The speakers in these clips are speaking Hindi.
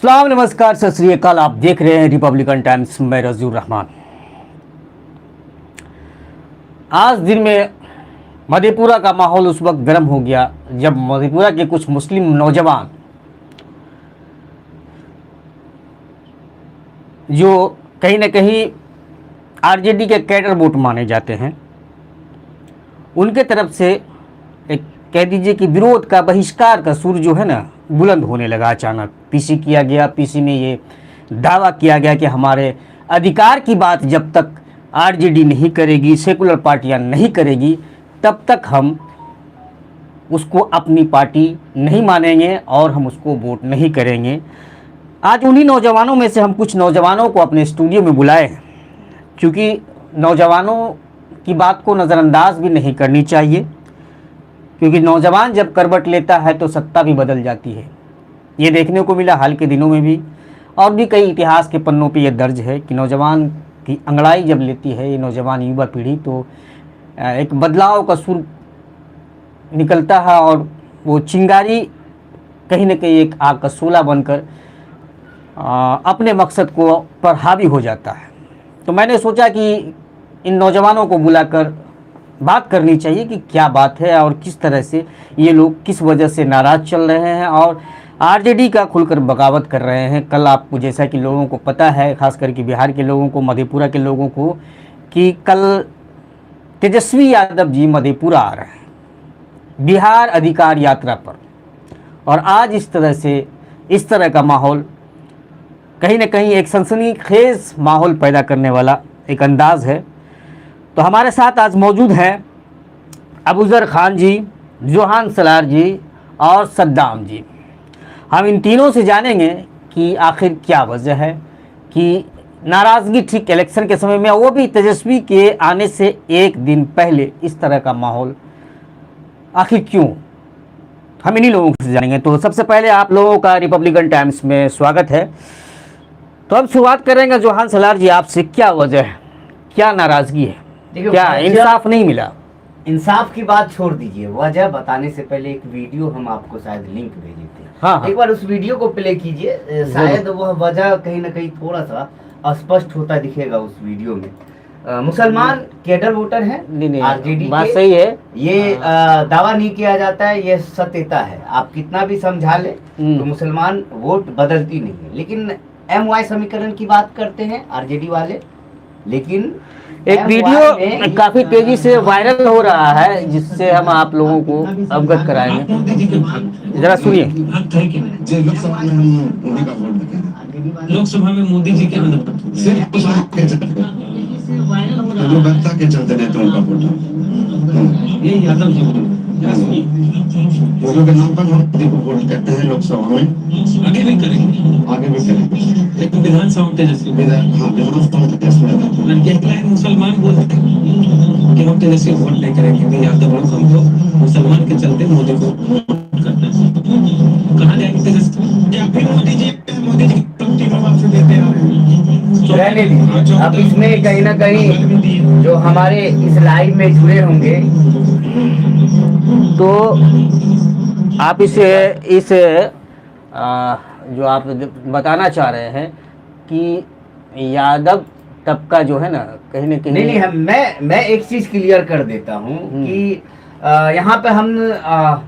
सलाम नमस्कार सत श्री अकाल। आप देख रहे हैं रिपब्लिकन टाइम्स। मैं रजीउर रहमान। आज दिन में मधेपुरा का माहौल उस वक्त गर्म हो गया जब मधेपुरा के कुछ मुस्लिम नौजवान जो कहीं न कहीं आरजेडी के कैडर वोट माने जाते हैं, उनके तरफ से एक कह दीजिए कि विरोध का, बहिष्कार का सुर जो है ना बुलंद होने लगा। अचानक पीसी किया गया। पीसी में ये दावा किया गया कि हमारे अधिकार की बात जब तक आरजेडी नहीं करेगी, सेकुलर पार्टियां नहीं करेगी, तब तक हम उसको अपनी पार्टी नहीं मानेंगे और हम उसको वोट नहीं करेंगे। आज उन्हीं नौजवानों में से हम कुछ नौजवानों को अपने स्टूडियो में बुलाए हैं, क्योंकि नौजवानों की बात को नज़रअंदाज भी नहीं करनी चाहिए, क्योंकि नौजवान जब करवट लेता है तो सत्ता भी बदल जाती है। ये देखने को मिला हाल के दिनों में भी, और भी कई इतिहास के पन्नों पे ये दर्ज है कि नौजवान की अंगड़ाई जब लेती है ये नौजवान युवा पीढ़ी, तो एक बदलाव का सुर निकलता है और वो चिंगारी कहीं न कहीं एक आग का शोला बनकर अपने मकसद को पर हावी हो जाता है। तो मैंने सोचा कि इन नौजवानों को बुलाकर बात करनी चाहिए कि क्या बात है और किस तरह से ये लोग किस वजह से नाराज़ चल रहे हैं और आरजेडी का खुलकर बगावत कर रहे हैं। कल आपको, जैसा कि लोगों को पता है, खास करके बिहार के लोगों को, मधेपुरा के लोगों को, कि कल तेजस्वी यादव जी मधेपुरा आ रहे हैं बिहार अधिकार यात्रा पर, और आज इस तरह का माहौल कहीं न कहीं एक सनसनीखेज माहौल पैदा करने वाला एक अंदाज़ है। तो हमारे साथ आज मौजूद हैं अबूज़र खान जी, जोहान सलार जी और सद्दाम जी। हम इन तीनों से जानेंगे कि आखिर क्या वजह है कि नाराज़गी ठीक इलेक्शन के समय में, वो भी तेजस्वी के आने से एक दिन पहले, इस तरह का माहौल आखिर क्यों, हम इन्हीं लोगों से जानेंगे। तो सबसे पहले आप लोगों का रिपब्लिकन टाइम्स में स्वागत है। तो अब शुरुआत करेंगे जोहान सलार जी आपसे, क्या वजह है, क्या नाराज़गी है, क्या इंसाफ नहीं मिला? इंसाफ की बात छोड़ दीजिए, वजह बताने से पहले एक वीडियो हम आपको शायद लिंक भेजे थे। हाँ। एक बार उस वीडियो को प्ले कीजिए, शायद वह वजह कहीं ना कहीं थोड़ा सा अस्पष्ट होता दिखेगा उस वीडियो में। मुसलमान कैडर वोटर हैं आरजेडी बात के, सही है। ये दावा नहीं किया जाता है, ये सत्यता है। आप कितना भी समझा ले तो मुसलमान वोट बदलती नहीं है। लेकिन MY समीकरण की बात करते हैं आरजेडी वाले, लेकिन एक वीडियो काफी तेजी से वायरल हो रहा है जिससे हम आप लोगों को अवगत कराएंगे, जरा सुनिए। लोकसभा में मोदी जी के सिर्फ व्यवस्था के चलते नेताओं का वोट, ये यादव जी के नाम पर मोदी को वोट करते हैं लोकसभा में। आगे भी करेंगे, लेकिन विधानसभा में तेजस्वी मुसलमान बोलते हैं कि हम तेजस्वी वोट नहीं करेंगे, यादव लोग हमको मुसलमान के चलते मोदी को वोट करते हैं। कहाँ जाएंगे तेजस्वी? या फिर मोदी जी की से देते हैं। अब इसमें कहीं ना कहीं जो हमारे इस लाइव में जुड़े होंगे, तो आप इस जो आप बताना चाह रहे हैं कि यादव तबका जो है ना कहीं ना कहीं नहीं, मैं एक चीज क्लियर कर देता हूँ कि यहाँ पे हम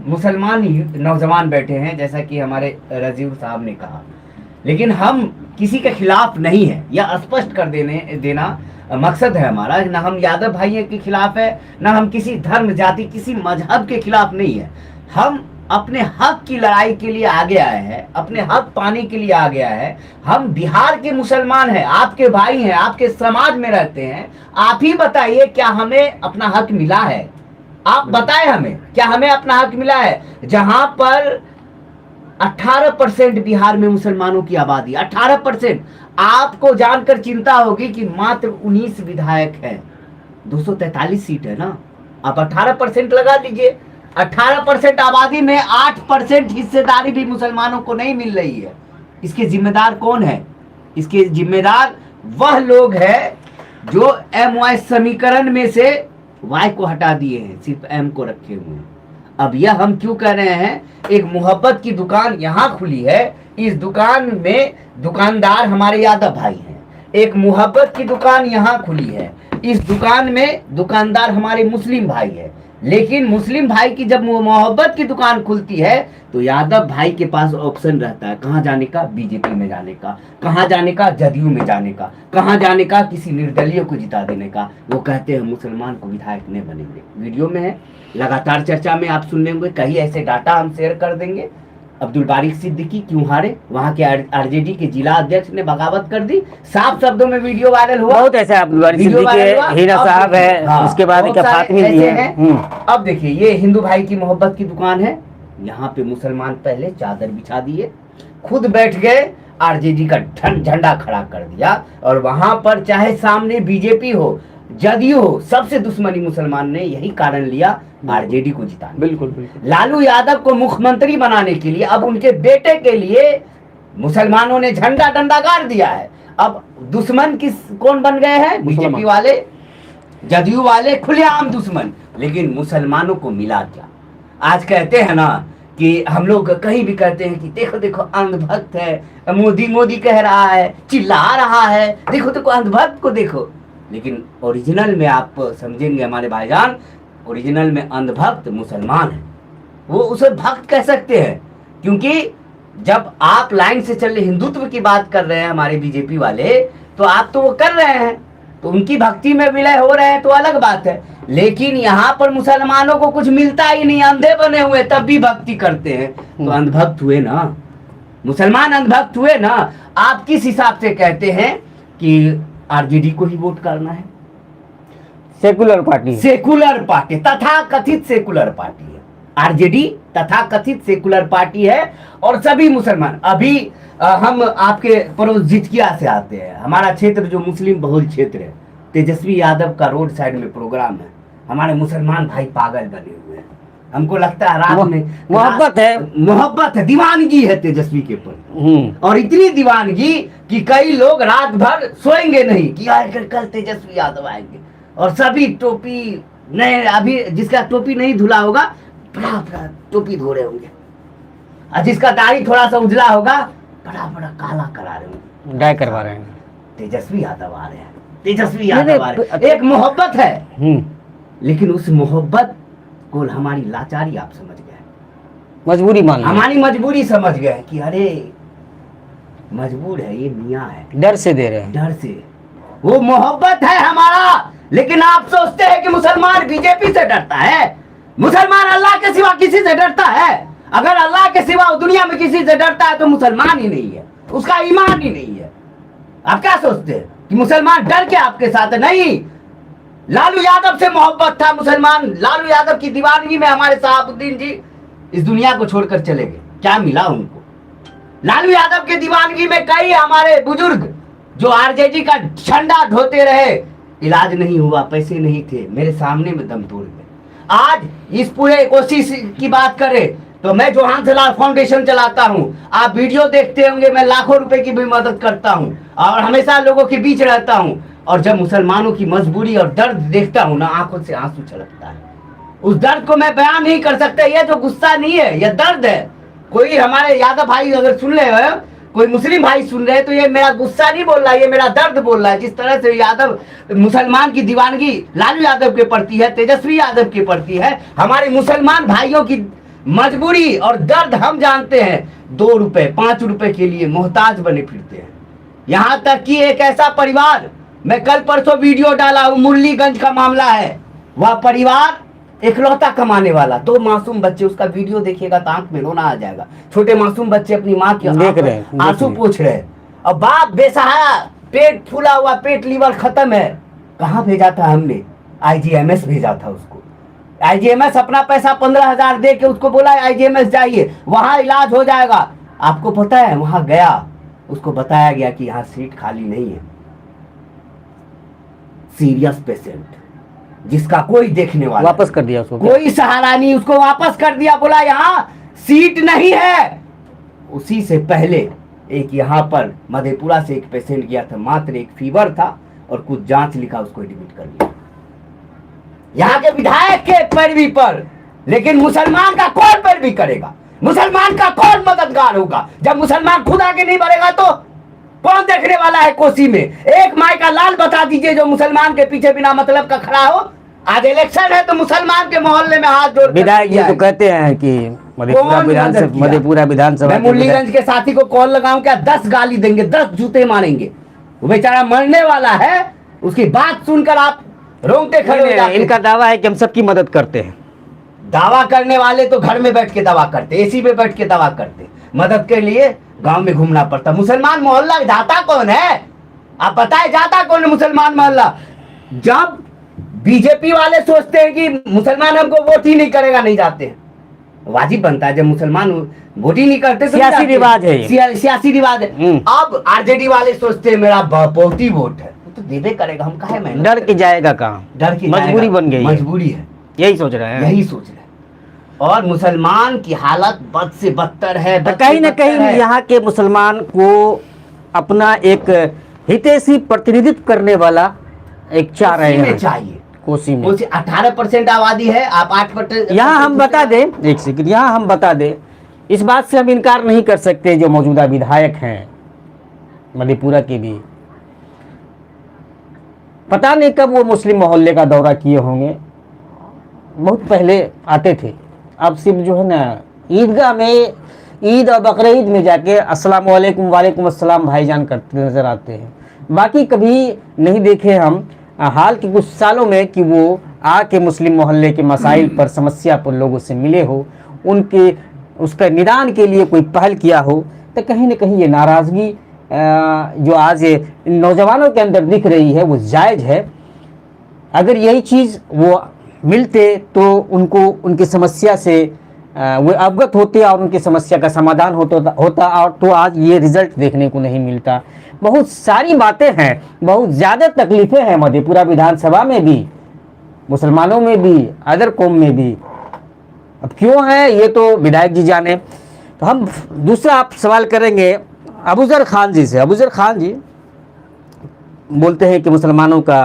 मुसलमान नौजवान बैठे हैं, जैसा कि हमारे रजीव साहब ने कहा, लेकिन हम किसी के खिलाफ नहीं है, यह स्पष्ट कर देना मकसद है हमारा। ना हम यादव भाइयों के खिलाफ है, ना हम किसी धर्म, जाति, किसी मजहब के खिलाफ नहीं है। हम अपने हक की लड़ाई के लिए आगे आए हैं, अपने हक पाने के लिए आगे आए हैं। हम बिहार के मुसलमान हैं, आपके भाई हैं, आपके समाज में रहते हैं। आप ही बताइए, क्या हमें अपना हक मिला है? आप बताएं हमें, क्या हमें अपना हक मिला है? जहां पर 18% बिहार में मुसलमानों की आबादी, 18%। आपको जानकर चिंता होगी कि मात्र 19 विधायक हैं, 243 सीट है ना। आप 18% लगा लीजिए, 18% आबादी में 8% हिस्सेदारी भी मुसलमानों को नहीं मिल रही है। इसके जिम्मेदार कौन है? इसके जिम्मेदार वह लोग हैं जो MY समीकरण में से Y को हटा दिए हैं, सिर्फ M को रखे हुए हैं। अब यह हम क्यों कह रहे हैं, एक मोहब्बत की दुकान यहाँ खुली है, इस दुकान में दुकानदार हमारे यादव भाई हैं। एक मोहब्बत की दुकान यहाँ खुली है, इस दुकान में दुकानदार हमारे मुस्लिम भाई है। लेकिन मुस्लिम भाई की जब मोहब्बत की दुकान खुलती है तो यादव भाई के पास ऑप्शन रहता है, कहाँ जाने का, बीजेपी में जाने का, कहाँ जाने का, जदयू में जाने का, कहाँ जाने का, किसी निर्दलीय को जिता देने का। वो कहते हैं मुसलमान को विधायक नहीं बनेंगे। वीडियो में है, लगातार चर्चा में आप सुन लेंगे, कहीं ऐसे डाटा हम शेयर कर देंगे। अब्दुल बारिक सिद्दीकी क्यों हारे, वहां के आरजेडी के जिला अध्यक्ष ने बगावत कर दी, साफ शब्दों में वीडियो वायरल हुआ। बहुत ऐसा अब्दुल बारिक सिद्दीकी, हीरा साहब है, हाँ, उसके बाद बहुत क्या सारे फातिमी जी ऐसे है। हैं। अब देखिए, ये हिंदू भाई की मोहब्बत की दुकान है, यहाँ पे मुसलमान पहले चादर बिछा दिए, खुद बैठ गए, आरजेडी का झंडा खड़ा कर दिया, और वहां पर चाहे सामने बीजेपी हो, जदयू हो, सबसे दुश्मनी मुसलमान ने यही कारण लिया आरजेडी को जिताने। बिल्कुल बिल्कुल। लालू यादव को मुख्यमंत्री बनाने के लिए अब उनके बेटे के लिए मुसलमानों ने झंडा डंडा गाड़ दिया है। अब दुश्मन कौन बन गए हैं, बीजेपी वाले, जदयू वाले खुलेआम दुश्मन। लेकिन मुसलमानों को मिला क्या, आज कहते हैं ना कि हम लोग कहीं भी कहते हैं कि देखो देखो अंधभक्त है, मोदी मोदी कह रहा है, चिल्ला रहा है, देखो देखो अंधभक्त को देखो। लेकिन ओरिजिनल में आप समझेंगे हमारे भाईजान, ओरिजिनल में अंधभक्त मुसलमान है। वो उसे भक्त कह सकते हैं, क्योंकि जब आप लाइन से चल रहे हिंदुत्व की बात कर रहे हैं हमारे बीजेपी वाले, तो आप तो वो कर रहे हैं, तो उनकी भक्ति में विलय हो रहे हैं तो अलग बात है। लेकिन यहाँ पर मुसलमानों को कुछ मिलता ही नहीं, अंधे बने हुए तब भी भक्ति करते हैं, तो अंधभक्त हुए ना, मुसलमान अंधभक्त हुए ना। आप किस हिसाब से कहते हैं कि आरजेडी को ही वोट करना है? सेकुलर पार्टी, सेकुलर पार्टी, तथा कथित सेकुलर पार्टी है आरजेडी, तथा कथित सेकुलर पार्टी है। और सभी मुसलमान, अभी हम आपके पड़ोस झिटकिया से आते हैं, हमारा क्षेत्र जो मुस्लिम बहुल क्षेत्र है, तेजस्वी यादव का रोड साइड में प्रोग्राम है, हमारे मुसलमान भाई पागल बने हुए हैं। हमको लगता है रात में मोहब्बत है, दीवानगी है तेजस्वी के प्रति, और इतनी दीवानगी कि कई लोग रात भर सोएंगे नहीं कि यार कल तेजस्वी यादव आएंगे। और सभी टोपी नए, अभी जिसका टोपी नहीं धुला होगा बड़ा टोपी धो रहे होंगे, और जिसका दाढ़ी थोड़ा सा उजला होगा बड़ा काला करा रहे होंगे, डाई करवा रहे हैं। तेजस्वी यादव आ रहे हैं, तेजस्वी यादव आ रहे हैं। एक मोहब्बत है, लेकिन उस मोहब्बत को हमारी लाचारी आप समझ गए, मजबूरी मान ली, हमारी मजबूरी समझ गए कि अरे मजबूर है, ये मियाँ है, डर से दे रहे हैं, डर से। वो मोहब्बत है हमारा, लेकिन आप सोचते हैं कि मुसलमान बीजेपी से डरता है, मुसलमान अल्लाह के सिवा किसी से डरता है? अगर अल्लाह के सिवा दुनिया में किसी से डरता है तो मुसलमान ही नहीं है, उसका ईमान ही नहीं है। आप क्या सोचते हैं कि मुसलमान डर के आपके साथ है? नहीं, लालू यादव से मोहब्बत था मुसलमान, लालू यादव की दीवानगी में हमारे शहाबुद्दीन जी इस दुनिया को छोड़कर चले गए। क्या मिला उनको? लालू यादव की दीवानगी में कई हमारे बुजुर्ग जो आरजेडी का झंडा ढोते रहे, इलाज नहीं हुआ, पैसे नहीं थे, मेरे सामने में दम तोड़ गए। आज इस पूरे कोशिश की बात करें तो मैं जोहान सलाल फाउंडेशन चलाता हूं, आप वीडियो देखते होंगे, मैं लाखों रुपए की भी मदद करता हूं और हमेशा लोगों के बीच रहता हूं। और जब मुसलमानों की मजबूरी और दर्द देखता हूं ना, आंखों से आंसू छलकता है। उस दर्द को मैं बयान नहीं कर सकता, ये जो गुस्सा नहीं है, यह दर्द है। कोई हमारे यादव भाई अगर सुन रहे हो, कोई मुस्लिम भाई सुन रहे हैं, तो ये मेरा गुस्सा नहीं बोल रहा है, ये मेरा दर्द बोल रहा है। जिस तरह से यादव मुसलमान की दीवानगी लालू यादव के प्रति है, तेजस्वी यादव के प्रति है, हमारे मुसलमान भाइयों की मजबूरी और दर्द हम जानते हैं। 2 रुपए 5 रुपए के लिए मोहताज बने फिरते हैं। यहाँ तक कि एक ऐसा परिवार, मैं कल परसों वीडियो डाला हूँ, मुरलीगंज का मामला है, वह परिवार इकलौता कमाने वाला, 2 मासूम बच्चे, उसका वीडियो देखिएगा तो आंख में रोना आ जाएगा। छोटे मासूम बच्चे अपनी माँ की आंसू पोंछ रहे हैं, और बाप बेसहारा, पेट फूला हुआ, पेट लीवर खत्म है। कहाँ भेजा था हमने? IGMS भेजा था उसको। IGMS अपना पैसा 15,000 दे के उसको बोला IGMS जाइए, वहां इलाज हो जाएगा। आपको पता है, वहां गया, उसको बताया गया कि यहाँ सीट खाली नहीं है, सीरियस पेशेंट जिसका कोई देखने वाला, वापस कर दिया उसको, कोई सहारा नहीं, उसको वापस कर दिया, बोला यहाँ सीट नहीं है। उसी से पहले एक यहाँ पर मधेपुरा से एक पेशेंट गया था, मात्र एक फीवर था और कुछ जांच लिखा, उसको एडमिट कर लिया। यहाँ के विधायक के पैरवी पर लेकिन मुसलमान का कौन पैरवी करेगा? मुसलमान का कौन मददगार होगा? जब मुसलमान खुद आगे नहीं बढ़ेगा तो कौन देखने वाला है? कोसी में एक माई का लाल बता दीजिए जो मुसलमान के पीछे बिना मतलब का खड़ा हो। आज इलेक्शन है तो मुसलमान के मोहल्ले में हाथ जोड़ विधायक जी तो कहते हैं कि मधेपुरा विधानसभा मैं मुरलीगंज के साथी को कॉल लगाऊं क्या? 10 गाली देंगे, 10 जूते मारेंगे। वो बेचारा मरने वाला है, उसकी बात सुनकर आप रोंगटे खड़े हो जाते हैं। इनका दावा है कि हम सबकी मदद करते हैं। दावा करने वाले तो घर में बैठ के दावा करते, एसी में बैठ के दावा करते। मदद के लिए गांव में घूमना पड़ता। मुसलमान मोहल्ला जाता कौन है? आप बताए जाता कौन है मुसलमान मोहल्ला? जब बीजेपी वाले सोचते हैं कि मुसलमान हमको वोट ही नहीं करेगा, नहीं जाते हैं। वाजिब बनता है जब मुसलमान वोट ही नहीं करते तो सियासी रिवाज है ये। सियासी रिवाज है। अब आरजेडी वाले सोचते हैं मेरा बहुत ही वोट है तो देवे करेगा, हम काहे मेहनत डर के जाएगा कहाँ? डर की मजबूरी बन गई, मजबूरी है, यही सोच रहे हैं, यही सोच रहे हैं। और मुसलमान की हालत बद से बदतर है। तो कहीं ना कहीं यहाँ के मुसलमान को अपना एक हितैषी प्रतिनिधित्व करने वाला एक चाह रहे हैं चाहिए। कोसी में 18% आबादी है, आप 8%। यहाँ हम बता दें, एक सेकंड, यहाँ हम बता दें, इस बात से हम इनकार नहीं कर सकते जो मौजूदा विधायक हैं मधेपुरा के भी, पता नहीं कब वो मुस्लिम मोहल्ले का दौरा किए होंगे, बहुत पहले आते थे। अब सिर्फ जो है ना ईदगाह में, ईद और बकरीद में जाके अस्सलाम वालेकुम वालेकुम अस्सलाम भाईजान करते नजर आते हैं। बाकी कभी नहीं देखे हम हाल के कुछ सालों में कि वो आके मुस्लिम मोहल्ले के मसाइल पर, समस्या पर लोगों से मिले हो, उनके उसका निदान के लिए कोई पहल किया हो। तो कहीं ना कहीं ये नाराज़गी जो आज नौजवानों के अंदर दिख रही है वो जायज़ है। अगर यही चीज़ वो मिलते तो उनको उनकी समस्या से वो अवगत होते और उनकी समस्या का समाधान होता और तो आज ये रिजल्ट देखने को नहीं मिलता। बहुत सारी बातें हैं, बहुत ज़्यादा तकलीफ़ें हैं मधेपुरा विधानसभा में भी, मुसलमानों में भी, अदर कौम में भी। अब क्यों है ये तो विधायक जी जाने। तो हम दूसरा आप सवाल करेंगे अबूजर खान जी से। अबूजर खान जी बोलते हैं कि मुसलमानों का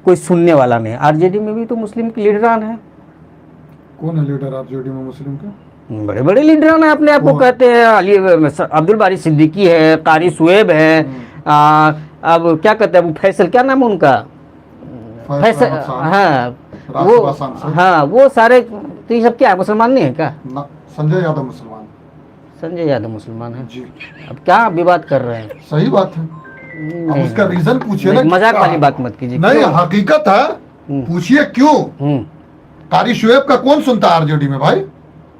कोई सुनने वाला नहीं। आरजेडी में भी तो मुस्लिम के लीडरान है। कौन है लीडर आरजेडी में मुस्लिम का? बड़े बड़े लीडरान है, अपने आप को कहते हैं। अली अब्दुल बारी सिद्दीकी है, कारी शुएब है, अब क्या कहते हैं फैसल, क्या नाम है उनका, फैसल, हाँ वो, हाँ वो सारे। तो ये सब क्या है, मुसलमान नहीं है क्या? संजय यादव मुसलमान। संजय यादव मुसलमान है जी। अब क्या विवाद कर रहे हैं? सही बात है, अब उसका रीजन पूछिए ना। मजाक वाली बात मत कीजिए। नहीं, हकीकत है, पूछिए क्यों। कारी शुएब का कौन सुनता है आरजेडी में भाई?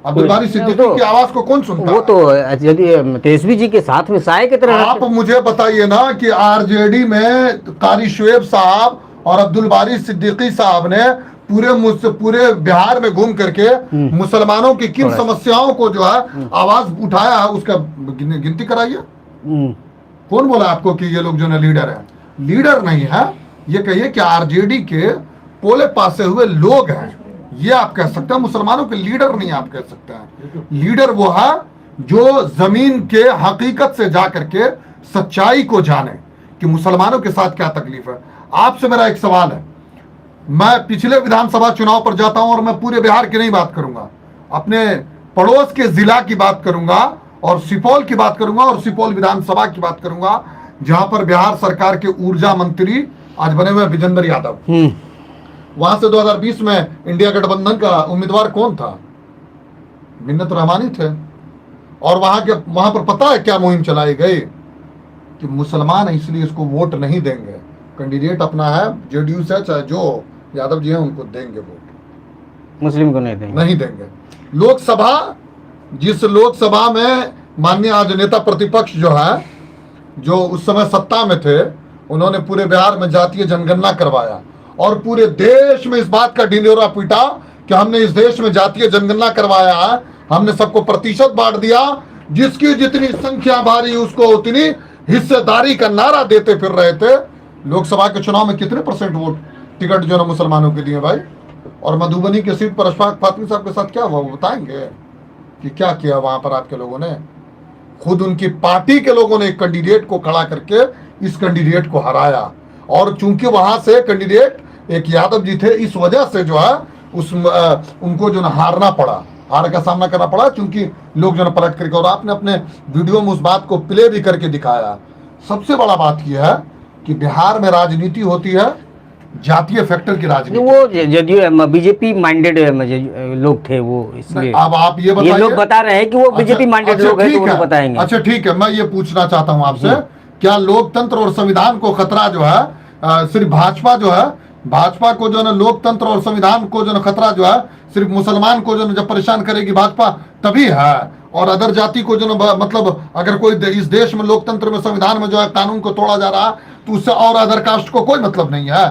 अब्दुल बारी सिद्दीकी की आवाज को कौन सुनता? वो तो यदि तेजस्वी जी के साथ में साए की तरह। आप मुझे बताइए ना कि आरजेडी में कारी शुएब साहब और अब्दुल बारी सिद्दीकी साहब ने पूरे बिहार में घूम करके मुसलमानों की किन समस्याओं को जो है आवाज उठाया है, उसका गिनती कराइए। कौन बोला आपको कि ये लोग जो है लीडर है? लीडर नहीं है, ये कहिए कि आरजेडी के पोले पासे हुए लोग हैं, ये आप कह सकते हैं। मुसलमानों के लीडर नहीं आप कह सकते हैं। लीडर वो है जो जमीन के हकीकत से जा करके सच्चाई को जाने कि मुसलमानों के साथ क्या तकलीफ है। आपसे मेरा एक सवाल है, मैं पिछले विधानसभा चुनाव पर जाता हूं और मैं पूरे बिहार की नहीं बात करूंगा, अपने पड़ोस के जिला की बात करूंगा और सुपौल की बात करूंगा और सुपौल विधानसभा की बात करूंगा, जहां पर बिहार सरकार के ऊर्जा मंत्री आज बने हुए विजेंद्र यादव। वहां से 2020 में इंडिया गठबंधन का उम्मीदवार कौन था? मिन्नत रहमानी थे। और वहां पर पता है क्या मुहिम चलाई गई कि मुसलमान है इसलिए इसको वोट नहीं देंगे, कैंडिडेट अपना है, जेडीयू से चाहे जो यादव जी हैं उनको देंगे वोट, मुस्लिम को नहीं देंगे। लोकसभा, जिस लोकसभा में माननीय आज नेता प्रतिपक्ष जो है, जो उस समय सत्ता में थे, उन्होंने पूरे बिहार में जातीय जनगणना करवाया और पूरे देश में इस बात का ढिंढोरा पीटा कि हमने इस देश में जातीय जनगणना करवाया है, हमने सबको प्रतिशत बांट दिया, जिसकी जितनी संख्या भारी उसको उतनी हिस्सेदारी का नारा देते फिर रहे थे। लोकसभा के चुनाव में कितने % वोट टिकट जो ना मुसलमानों के दिए भाई? और मधुबनी की सीट पर अशफाक फातमी साहब के साथ क्या हुआ, बताएंगे कि क्या किया वहां पर आपके लोगों ने? खुद उनकी पार्टी के लोगों ने एक कैंडिडेट को खड़ा करके इस कैंडिडेट को हराया, और चूंकि वहां से कैंडिडेट एक यादव जी थे, इस वजह से जो है उनको जो ना हारना पड़ा, हार का सामना करना पड़ा, क्योंकि लोग जो ना पलट करके, और आपने अपने वीडियो में उस बात को प्ले भी करके दिखाया। सबसे बड़ा बात यह है कि बिहार में राजनीति होती है जातीय फैक्टर की राजनीति। वो जदयू बीजेपी माइंडेड लोग थे वो, इसलिए अब आप ये ये लोग बता रहे हैं कि वो बीजेपी माइंडेड लोग हैं, तो वो बताएंगे। अच्छा ठीक है, मैं ये पूछना चाहता हूं आपसे, क्या लोकतंत्र और संविधान को खतरा जो है सिर्फ भाजपा जो है, भाजपा को जो है लोकतंत्र और संविधान को जो खतरा जो है सिर्फ मुसलमान को जो जब परेशान करेगी भाजपा तभी है, और अदर जाति को जो मतलब अगर कोई इस देश में लोकतंत्र में संविधान में जो है कानून को तोड़ा जा रहा है तो उससे और अदर कास्ट को कोई मतलब नहीं है।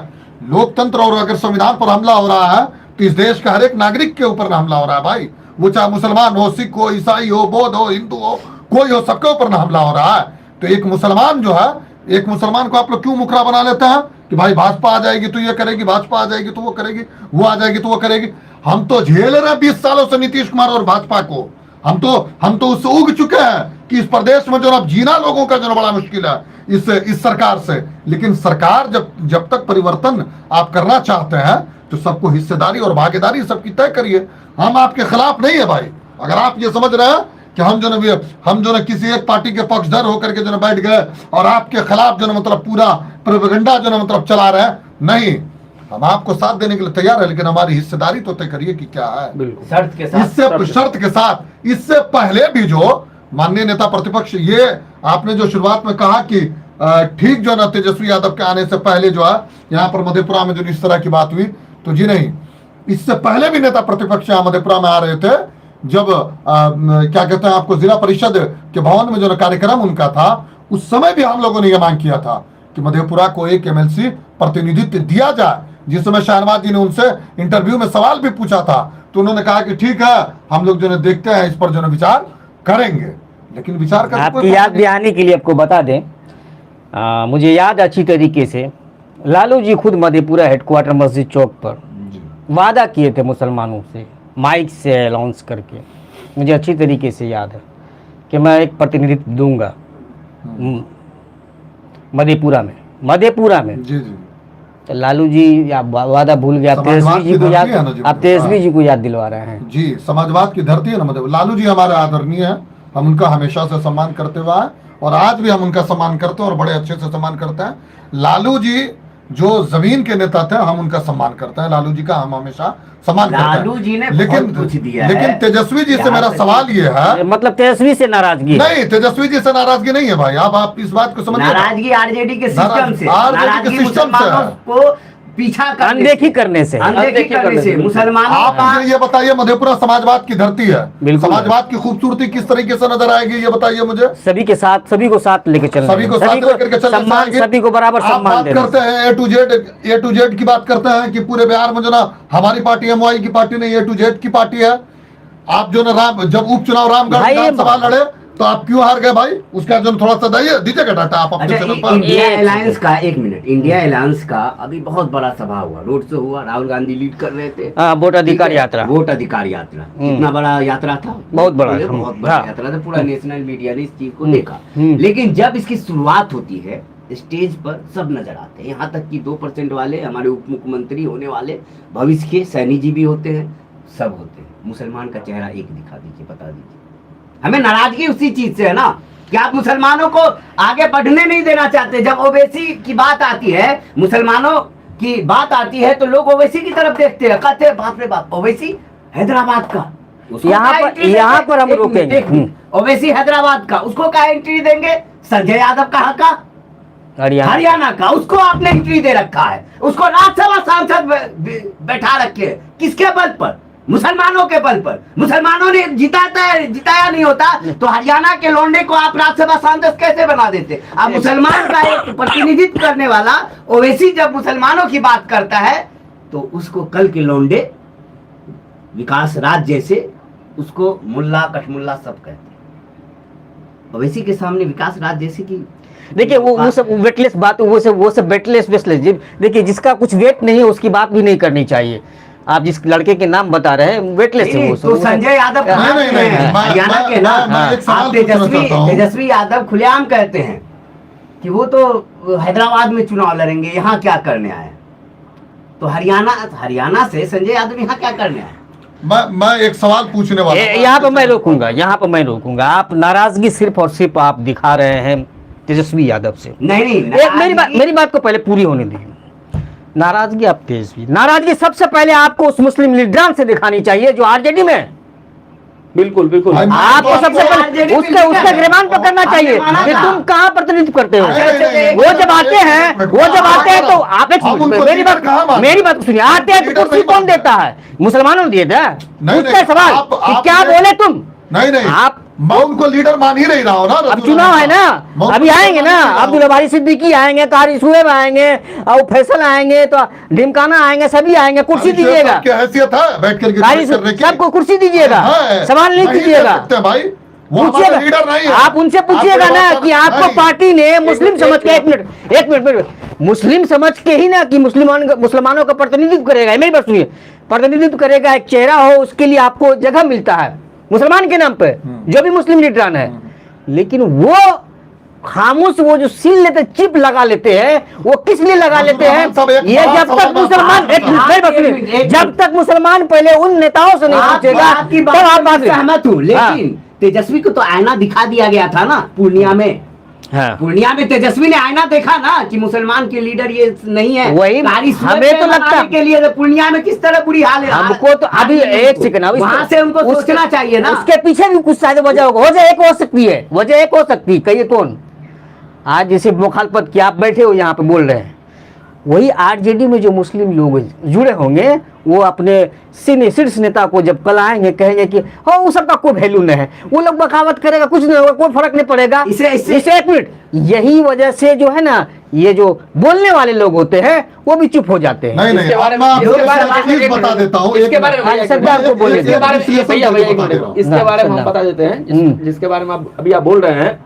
लोकतंत्र और अगर संविधान पर हमला हो रहा है तो इस देश का हर एक नागरिक के ऊपर हमला हो रहा है भाई, वो चाहे मुसलमान हो, सिख हो, ईसाई हो, बौद्ध हो, हिंदू हो, कोई हो, सबके ऊपर ना हमला हो रहा है। तो एक मुसलमान जो है, एक मुसलमान को आप लोग क्यों मुखरा बना लेते हैं कि भाई भाजपा आ जाएगी तो ये करेगी, भाजपा आ जाएगी तो वो करेगी, वो आ जाएगी तो वो करेगी। हम तो झेल रहे हैं 20 सालों से नीतीश कुमार और भाजपा को। हम तो उससे उग चुके हैं कि इस प्रदेश में जो अब जीना लोगों का जो बड़ा मुश्किल है इस सरकार से। लेकिन सरकार जब तक परिवर्तन आप करना चाहते हैं तो सबको हिस्सेदारी और भागीदारी सबकी तय करिए। हम आपके खिलाफ नहीं है भाई। अगर आप ये समझ रहे हैं कि हम जो ना किसी एक पार्टी के पक्षधर होकर के जो ना बैठ गए और आपके खिलाफ जो ना मतलब पूरा प्रोपेगेंडा जो ना मतलब चला रहे हैं, नहीं, हम आपको साथ देने के लिए तैयार है, लेकिन हमारी हिस्सेदारी तो तय करिए कि क्या है। शर्त के साथ, शर्त के साथ। इससे पहले भी जो माननीय नेता प्रतिपक्ष, ये आपने जो शुरुआत में कहा कि ठीक जो ना तेजस्वी यादव के आने से पहले जो है यहाँ पर मधेपुरा में जो इस तरह की बात हुई, तो जी नहीं, इससे पहले भी नेता प्रतिपक्ष यहाँ मधेपुरा में आ रहे थे जब क्या कहते हैं आपको जिला परिषद के भवन में जो ना कार्यक्रम उनका था, उस समय भी हम लोगों ने यह मांग किया था कि मधेपुरा को एक एमएलसी प्रतिनिधित्व दिया जाए। जिस समय शहनवाज जी ने उनसे इंटरव्यू में सवाल भी पूछा था तो उन्होंने कहा कि ठीक है, हम लोग जो है देखते हैं, इस पर जो है विचार करेंगे। लेकिन विचार का आपकी याद दिलाने के लिए आपको बता दें, मुझे याद अच्छी तरीके से लालू जी खुद मधेपुरा हेडक्वार्टर मस्जिद चौक पर वादा किए थे मुसलमानों से, माइक से अनाउंस करके, मुझे अच्छी तरीके से याद है कि मैं एक प्रतिनिधित्व दूंगा मधेपुरा में। जी जी। तो लालू जी आप वादा भूल गए, आप तेजस्वी जी को याद दिलवा रहे हैं। जी, समाजवाद की धरती है ना मधेपुरा। लालू जी हमारे आदरणीय है, हम उनका हमेशा से सम्मान करते हुए आए और आज भी हम उनका सम्मान करते हैं और बड़े अच्छे से सम्मान करते हैं। लालू जी जो जमीन के नेता थे, हम उनका सम्मान करते हैं, लालू जी का हम हमेशा सम्मान करते हैं। लालू जी ने लेकिन बहुत कुछ दिया लेकिन है। तेजस्वी जी से मेरा सवाल ये है, मतलब तेजस्वी से नाराजगी नहीं, तेजस्वी जी से नाराजगी नहीं है भाई, आप इस बात को समझिए। नाराजगी आरजेडी के सिस्टम से, नाराजगी मुसलमानों को पीछा अनदेखी करने से मुसलमानों आप मुझे ये बताइए, मधेपुरा समाजवाद की धरती है, बिल्कुल। समाजवाद की खूबसूरती किस तरीके से नजर आएगी ये बताइए मुझे। सभी के साथ, सभी को साथ लेके चलना, सभी को साथ लेकर के चलना सम्मान, सभी को बराबर सम्मान देना। करते हैं ए टू जेड की बात करते हैं कि पूरे बिहार में जो ना हमारी पार्टी एमवाई की पार्टी नहीं, ए टू जेड की पार्टी है। आप जो ना जब उपचुनाव रामगढ़ विधानसभा लड़े तो आप क्यों हार गए भाई, उसका जो थोड़ा सा दीजिएगा डाटा आप अपने चैनल पर। इंडिया अलायंस का, एक मिनट, इंडिया अलायंस का अभी बहुत बड़ा सभा हुआ, रोड शो हुआ, राहुल गांधी लीड कर रहे थे। वोट अधिकार यात्रा, कितना बड़ा यात्रा था, बहुत बड़ा यात्रा था, पूरा नेशनल मीडिया ने इस चीज को देखा। लेकिन जब इसकी शुरुआत होती है स्टेज पर सब नजर आते हैं, यहाँ तक कि 2% वाले हमारे उप मुख्यमंत्री होने वाले भविष्य के सैनी जी भी होते हैं, सब होते हैं। मुसलमान का चेहरा एक दिखा दीजिए, बता दीजिए। हमें नाराजगी उसी चीज से है ना कि आप मुसलमानों को आगे बढ़ने नहीं देना चाहते। जब ओवैसी की बात आती है, मुसलमानों की बात आती है तो लोग ओवैसी की तरफ देखते हैं, कहते हैं बाप रे बाप, ओवैसी हैदराबाद का, यहाँ पर हम रोकेंगे। ओवैसी हैदराबाद का, उसको क्या एंट्री देंगे? संजय यादव कहाँ का? हरियाणा का, उसको आपने एंट्री दे रखा है, उसको राज्यसभा सांसद बैठा रखे, किसके बल पर? मुसलमानों के बल पर। मुसलमानों ने जिताया नहीं होता तो हरियाणा के लौंडे को आप राज्यसभा सांसद कैसे बना देते? आप मुसलमान का एक प्रतिनिधित्व करने वाला ओवैसी जब मुसलमानों की बात करता है तो उसको कल के लौंडे विकास राज जैसे उसको मुल्ला कठमुल्ला सब कहते हैं। ओवैसी के सामने विकास राज जैसे की, देखिए वो सब वेटलेस बात, वो सब वेटलेस। देखिए जिसका कुछ वेट नहीं है उसकी बात भी नहीं करनी चाहिए। आप जिस लड़के के नाम बता रहे हैं वेटलेस है वो सब। तो संजय यादव हरियाणा के ना, आप तेजस्वी यादव खुलेआम कहते हैं कि वो तो हैदराबाद में चुनाव लड़ेंगे, यहाँ क्या करने आए? तो हरियाणा से संजय यादव यहाँ क्या करने आए? मैं एक सवाल पूछने वाला हूं। यहाँ पर मैं रोकूंगा, यहाँ पर मैं रोकूंगा। आप नाराजगी सिर्फ और सिर्फ आप दिखा रहे हैं तेजस्वी यादव से। नहीं एक मेरी बात को पहले पूरी होने दीजिए। नाराजगी आप तेजस्वी, नाराजगी सबसे पहले आपको उस मुस्लिम लीडरान से दिखानी चाहिए जो आरजेडी में है। बिल्कुल बिल्कुल। भाई, आपको सबसे पहले उसके गिरबान पर करना चाहिए कि तुम कहाँ प्रतिनिधित्व करते हो। वो जब आते हैं तो आप मेरी बात सुनिए। आते हैं तो कुर्सी कौन देता है? मुसलमानों ने दिए थे। पूछते हैं सवाल कि क्या बोले तुम? नहीं आप मैं उनको लीडर मान ही नहीं रहा हूँ ना। अब चुनाव है ना, अभी आएंगे ना, अब्दुल बारी सिद्दीकी आएंगे, कारी शुएब आएंगे, और फैसल आएंगे, तो ढिमकाना आएंगे, सभी आएंगे। कुर्सी दीजिएगा, क्या हैसियत है बैठ करके? सबको कुर्सी दीजिएगा, सवाल नहीं कीजिएगा। भाई पूछिएगा, लीडर नहीं है। आप उनसे पूछिएगा ना कि आपको पार्टी ने मुस्लिम समझ के, एक मिनट मुस्लिम समझ के ही ना कि मुसलमानों का प्रतिनिधित्व करेगा। मेरी बात सुनिए, प्रतिनिधित्व करेगा, एक चेहरा हो, उसके लिए आपको जगह मिलता है मुसलमान के नाम पे, जो भी मुस्लिम लीडरान है। लेकिन वो खामोश, वो जो सील लेते, चिप लगा लेते हैं, वो किस लिए लगा लेते हैं? ये जब तक मुसलमान, जब तक मुसलमान पहले उन नेताओं से नहीं पूछेगा तब आप बात सहमत हूँ। लेकिन तेजस्वी को तो आईना दिखा दिया गया था ना पूर्णिया में। हाँ। पूर्णिया में तेजस्वी ने आईना देखा ना कि मुसलमान के लीडर ये नहीं है। वही हमें तो लगता के लिए तो पूर्णिया में किस तरह बुरी हाल है। हमको तो अभी एक सेकंड, वहाँ से उनको सोचना चाहिए ना। उसके पीछे भी कुछ शायद वजह होगा, वजह एक हो सकती है, वजह एक हो सकती है। कहिए कौन? आज जैसे मुखालफत की आप बैठे हो यहाँ पे बोल रहे हैं, वही आरजेडी में जो मुस्लिम लोग जुड़े होंगे, वो अपने शीर्ष नेता को जब कल आएंगे कहेंगे कि हाँ वो सबका कोई वैल्यू नहीं है, वो लोग बगावत करेगा, कुछ नहीं होगा, कोई फर्क नहीं पड़ेगा। इसे एक मिनट, यही वजह से जो है ना, ये जो बोलने वाले लोग होते हैं वो भी चुप हो जाते हैं। नहीं, इसके बारे में बता देता हूँ। इसके बारे में सरदार को बोलिए, इसके बारे में हम बता देते हैं, जिसके बारे में अभी आप बोल रहे हैं।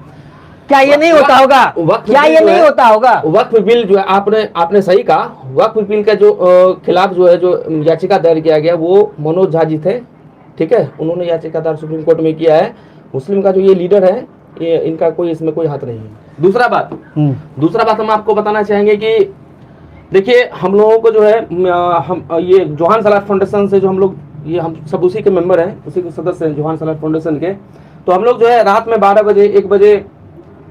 क्या ये नहीं होता होगा? क्या ये नहीं होता होगा? वक्फ बिल जो है, आपने सही कहा। वक्फ बिल का जो खिलाफ जो है, जो याचिका दायर किया गया, वो मनोज झा जी थे, ठीक है। उन्होंने याचिका दायर सुप्रीम कोर्ट में किया है। मुस्लिम का जो ये लीडर है, ये इनका कोई इसमें कोई हाथ नहीं है। दूसरा बात हम आपको बताना चाहेंगे कि देखिए, हम लोगों को जो है, हम ये जोहान सलाह फाउंडेशन से जो हम लोग, ये हम सब उसी के मेंबर हैं, उसी के सदस्य हैं जोहान सलाह फाउंडेशन के। तो हम लोग जो है रात में 12 बजे 1 बजे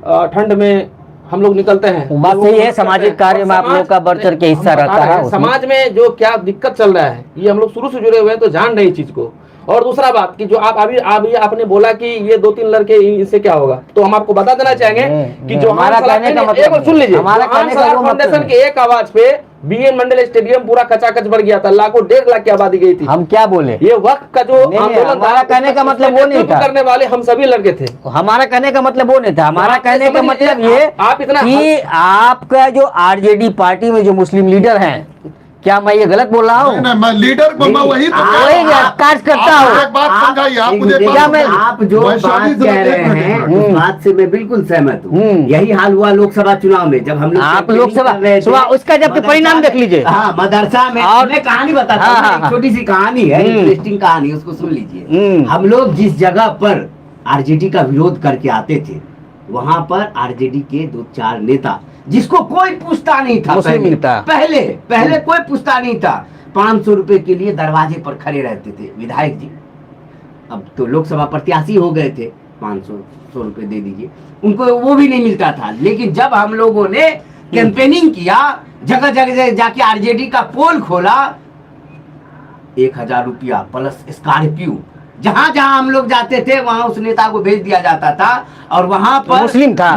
ठंड में हम लोग निकलते हैं। बात सही है, सामाजिक कार्य में आप लोगों का बढ़ चढ़ के हिस्सा रहता है। समाज में जो क्या दिक्कत चल रहा है, ये हम लोग शुरू से जुड़े हुए हैं, तो जान रहे इस चीज को। और दूसरा बात कि जो आप अभी आपने बोला कि ये 2-3 लड़के, इससे क्या होगा, तो हम आपको बता देना चाहेंगे कि जो हमारा कहने का मतलब, सुन लीजिए, फाउंडेशन के एक आवाज पे बीएन मंडल स्टेडियम पूरा कचाकच भर गया था, लाखों 1.5 लाख की आबादी गई थी। हम क्या बोले? ये वक्त का जो आंदोलन था, कहने का मतलब वो नहीं था, करने वाले हम सभी लड़के थे। हमारा कहने का मतलब वो नहीं था। हमारा कहने का मतलब ये आप इतना कि आपका जो आरजेडी पार्टी में जो मुस्लिम लीडर हैं, क्या मैं ये गलत बोल रहा हूँ? मैं लीडर को मैं वही कार्य करता हूँ। एक बात समझाइए आप मुझे। आप जो बात कह रहे हैं उस बात से मैं बिल्कुल सहमत हूँ। यही हाल हुआ लोकसभा चुनाव में, जब हम लोग आप लोकसभा उसका जब परिणाम देख लीजिए। हाँ, मदरसा में और मैं कहानी बताता हूँ, छोटी सी कहानी है, इंटरेस्टिंग कहानी, उसको सुन लीजिए। हम लोग जिस जगह पर आरजेडी का विरोध करके आते थे, वहां पर आरजेडी के 2-4 नेता, जिसको कोई पूछता नहीं था, पहले कोई पूछता नहीं था, 500 रुपए के लिए दरवाजे पर खड़े रहते थे विधायक जी। अब तो लोकसभा प्रत्याशी हो गए थे, 500 रुपए दे दीजिए, उनको वो भी नहीं मिलता था। लेकिन जब हम लोगों ने कैंपेनिंग किया, जगह जगह जाके आरजेडी का पोल खोला, 1000 रुपया प्लस स्कॉर्पियो, जहां जहां हम लोग जाते थे वहां उस नेता को भेज दिया जाता था। और वहां पर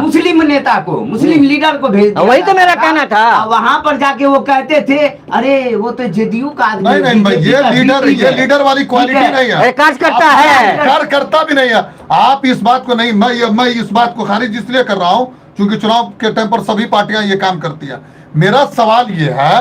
मुस्लिम नेता को, मुस्लिम लीडर को भेज दिया। वही तो मेरा कहना था। वहां पर जाके वो कहते थे, अरे वो तो जेडीयू का आदमी। नहीं, ये लीडर वाली क्वालिटी नहीं है, कार्य करता है, कार्य करता भी नहीं है। आप इस बात को नहीं, मैं इस बात को खारिज इसलिए कर रहा हूं क्योंकि चुनाव के टाइम पर सभी पार्टियां ये काम करती है। मेरा सवाल ये है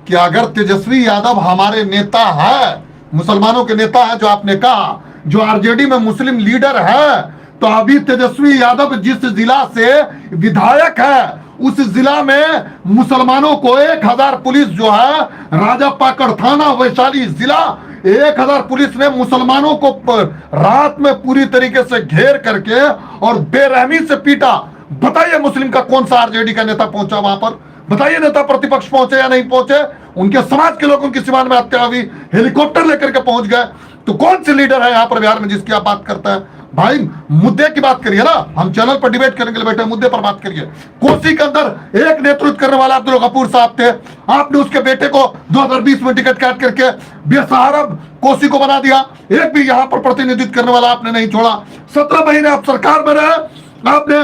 कि अगर तेजस्वी यादव हमारे नेता है, मुसलमानों के नेता है, जो आपने कहा, जो आरजेडी में मुस्लिम लीडर है, तो अभी तेजस्वी यादव जिस जिला से विधायक है, उस जिला में मुसलमानों को 1000 पुलिस जो है, राजापा थाना वैशाली जिला, 1000 पुलिस ने मुसलमानों को रात में पूरी तरीके से घेर करके और बेरहमी से पीटा। बताइए मुस्लिम का कौन सा आरजेडी का नेता पहुंचा वहां पर? बताइए नेता प्रतिपक्ष पहुंचे या नहीं पहुंचे? उनके समाज के लोगों की सीमान में हत्या हुई, हेलीकॉप्टर लेकर के पहुंच गए। तो कौन से लीडर है यहाँ पर बिहार में जिसकी आप बात करते हैं? भाई मुद्दे की बात करिए ना, हम चैनल पर डिबेट करने के लिए बैठे, मुद्दे पर बात करिए। कोसी के अंदर एक नेतृत्व करने वाला अब्दुल गफूर साहब थे, आपने उसके बेटे को 2020 में टिकट काट करके बेसहारा कोसी को बना दिया, एक भी यहाँ पर प्रतिनिधित्व करने वाला आपने नहीं छोड़ा। 17 महीने आप सरकार में रहे, आपने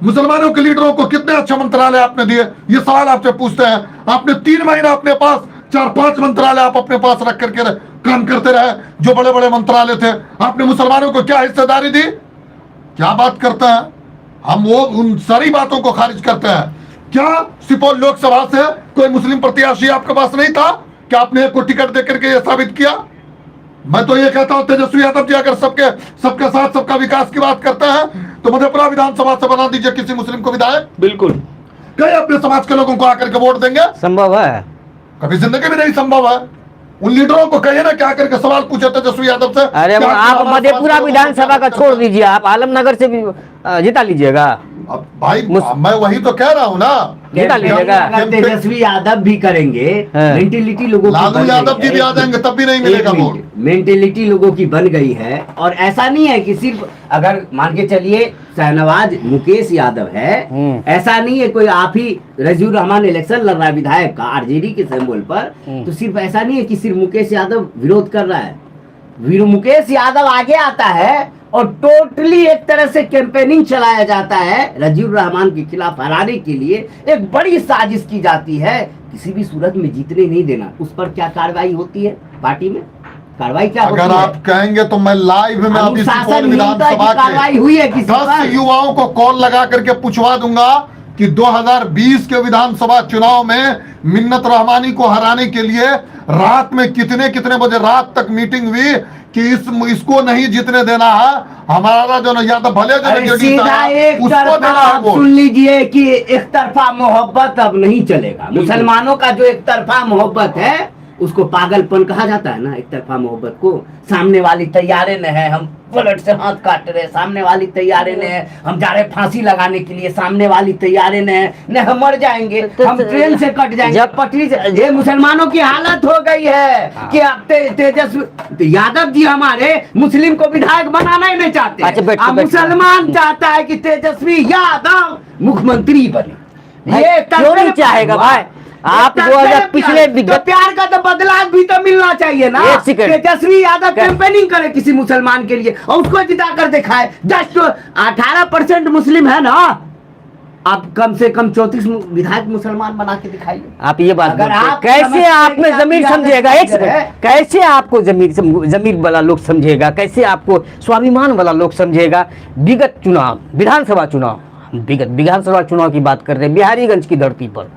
मुसलमानों के लीडरों को कितने अच्छे मंत्रालय आपने दिए, ये सवाल आपसे पूछते हैं। आपने 3 महीना अपने पास 4-5 मंत्रालय आप अपने पास रख करके काम करते रहे, जो बड़े बड़े मंत्रालय थे। आपने मुसलमानों को क्या हिस्सेदारी दी? क्या बात करते हैं हम? वो उन सारी बातों को खारिज करते हैं। क्या सुपौल लोकसभा से कोई मुस्लिम प्रत्याशी आपके पास नहीं था कि आपने एक को टिकट देकर के ये साबित किया? मैं तो ये कहता हूं तेजस्वी यादव जी अगर सबके साथ सबका विकास की बात करते हैं तो मधेपुरा विधानसभा से बना दीजिए किसी मुस्लिम को विधायक। बिल्कुल। कई अपने समाज के लोगों को आकर के वोट देंगे? संभव है? कभी जिंदगी में नहीं संभव है। उन लीडरों को कहिए ना क्या करके सवाल पूछे तेजस्वी यादव से। अरे क्या आप हमारा मधेपुरा समाज के विधानसभा का लोगों को छोड़ दीजिए, आप आलमनगर से भी जिता लीजिएगा। अब भाई मैं वही तो कह रहा हूँ ना, निकाल लीजिएगा। अगर तेजस्वी यादव भी करेंगे, हाँ। मेंटेलिटी लोगों की लालू बन यादव गई जी भी है। आ जाएंगे तब भी नहीं मिलेगा वोट। मेंटेलिटी लोगों की बन गई है। और ऐसा नहीं है कि सिर्फ अगर मान के चलिए शाहनवाज मुकेश यादव है, ऐसा नहीं है कोई आप ही रजीउर रहमान इलेक्शन लड़ रहा है विधायक का आरजेडी के सिंबल पर, तो सिर्फ ऐसा नहीं है कि सिर्फ मुकेश यादव विरोध कर रहा है। मुकेश यादव आगे आता है और टोटली एक तरह से कैंपेनिंग चलाया जाता है रजीउर रहमान के खिलाफ हराने के लिए। एक बड़ी साजिश की जाती है, किसी भी सूरत में जीतने नहीं देना। उस पर क्या कार्रवाई होती है पार्टी में? कार्रवाई क्या होती है? अगर आप कहेंगे तो मैं लाइव में अभी सुपौल विधानसभा कार्रवाई हुई है किसी 10 पर? युवाओं को कॉल लगा करके पूछवा दूंगा कि 2020 के विधानसभा चुनाव में मिन्नत रहमानी को हराने के लिए रात में कितने बजे रात तक मीटिंग हुई कि इसको नहीं जीतने देना है, हमारा जो यादव भले जो सीधा एक तरफा आप सुन लीजिए कि एक तरफा मोहब्बत अब नहीं चलेगा। मुसलमानों का जो एक तरफा मोहब्बत है उसको पागलपन कहा जाता है ना। एक तरफा मोहब्बत को सामने वाली तैयारे न है, हम बुलेट से हाथ काट रहे, सामने वाली तैयारे ने है, हम जा रहे फांसी लगाने के लिए, सामने वाली तैयारे ने है, न हम मर जाएंगे, हम ट्रेन से कट जाएंगे, जब पटरी से। ये मुसलमानों की हालत हो गई है कि अब तेजस्वी यादव जी हमारे मुस्लिम को विधायक बनाना ही नहीं चाहते। अब मुसलमान चाहता है कि तेजस्वी यादव मुख्यमंत्री बने। ये क्यों नहीं चाहेगा भाई? आप 2000 पिछले तो प्यार का तो बदला भी तो मिलना चाहिए ना। एक सेकंड। तेजस्वी यादव कैंपेनिंग करे किसी मुसलमान के लिए और उसको जिता कर दिखाए। जस्ट 18% मुस्लिम है ना, आप कम से कम 34 विधायक मुसलमान बना के दिखाइए। आप ये बात अगर आप कैसे आप में जमीर समझेगा? एक सेकंड, कैसे आपको जमीर वाला लोग समझेगा? कैसे आपको स्वाभिमान वाला लोग समझेगा? विगत चुनाव, विधानसभा चुनाव, विगत विधानसभा चुनाव की बात कर रहे हैं, बिहारीगंज की धरती पर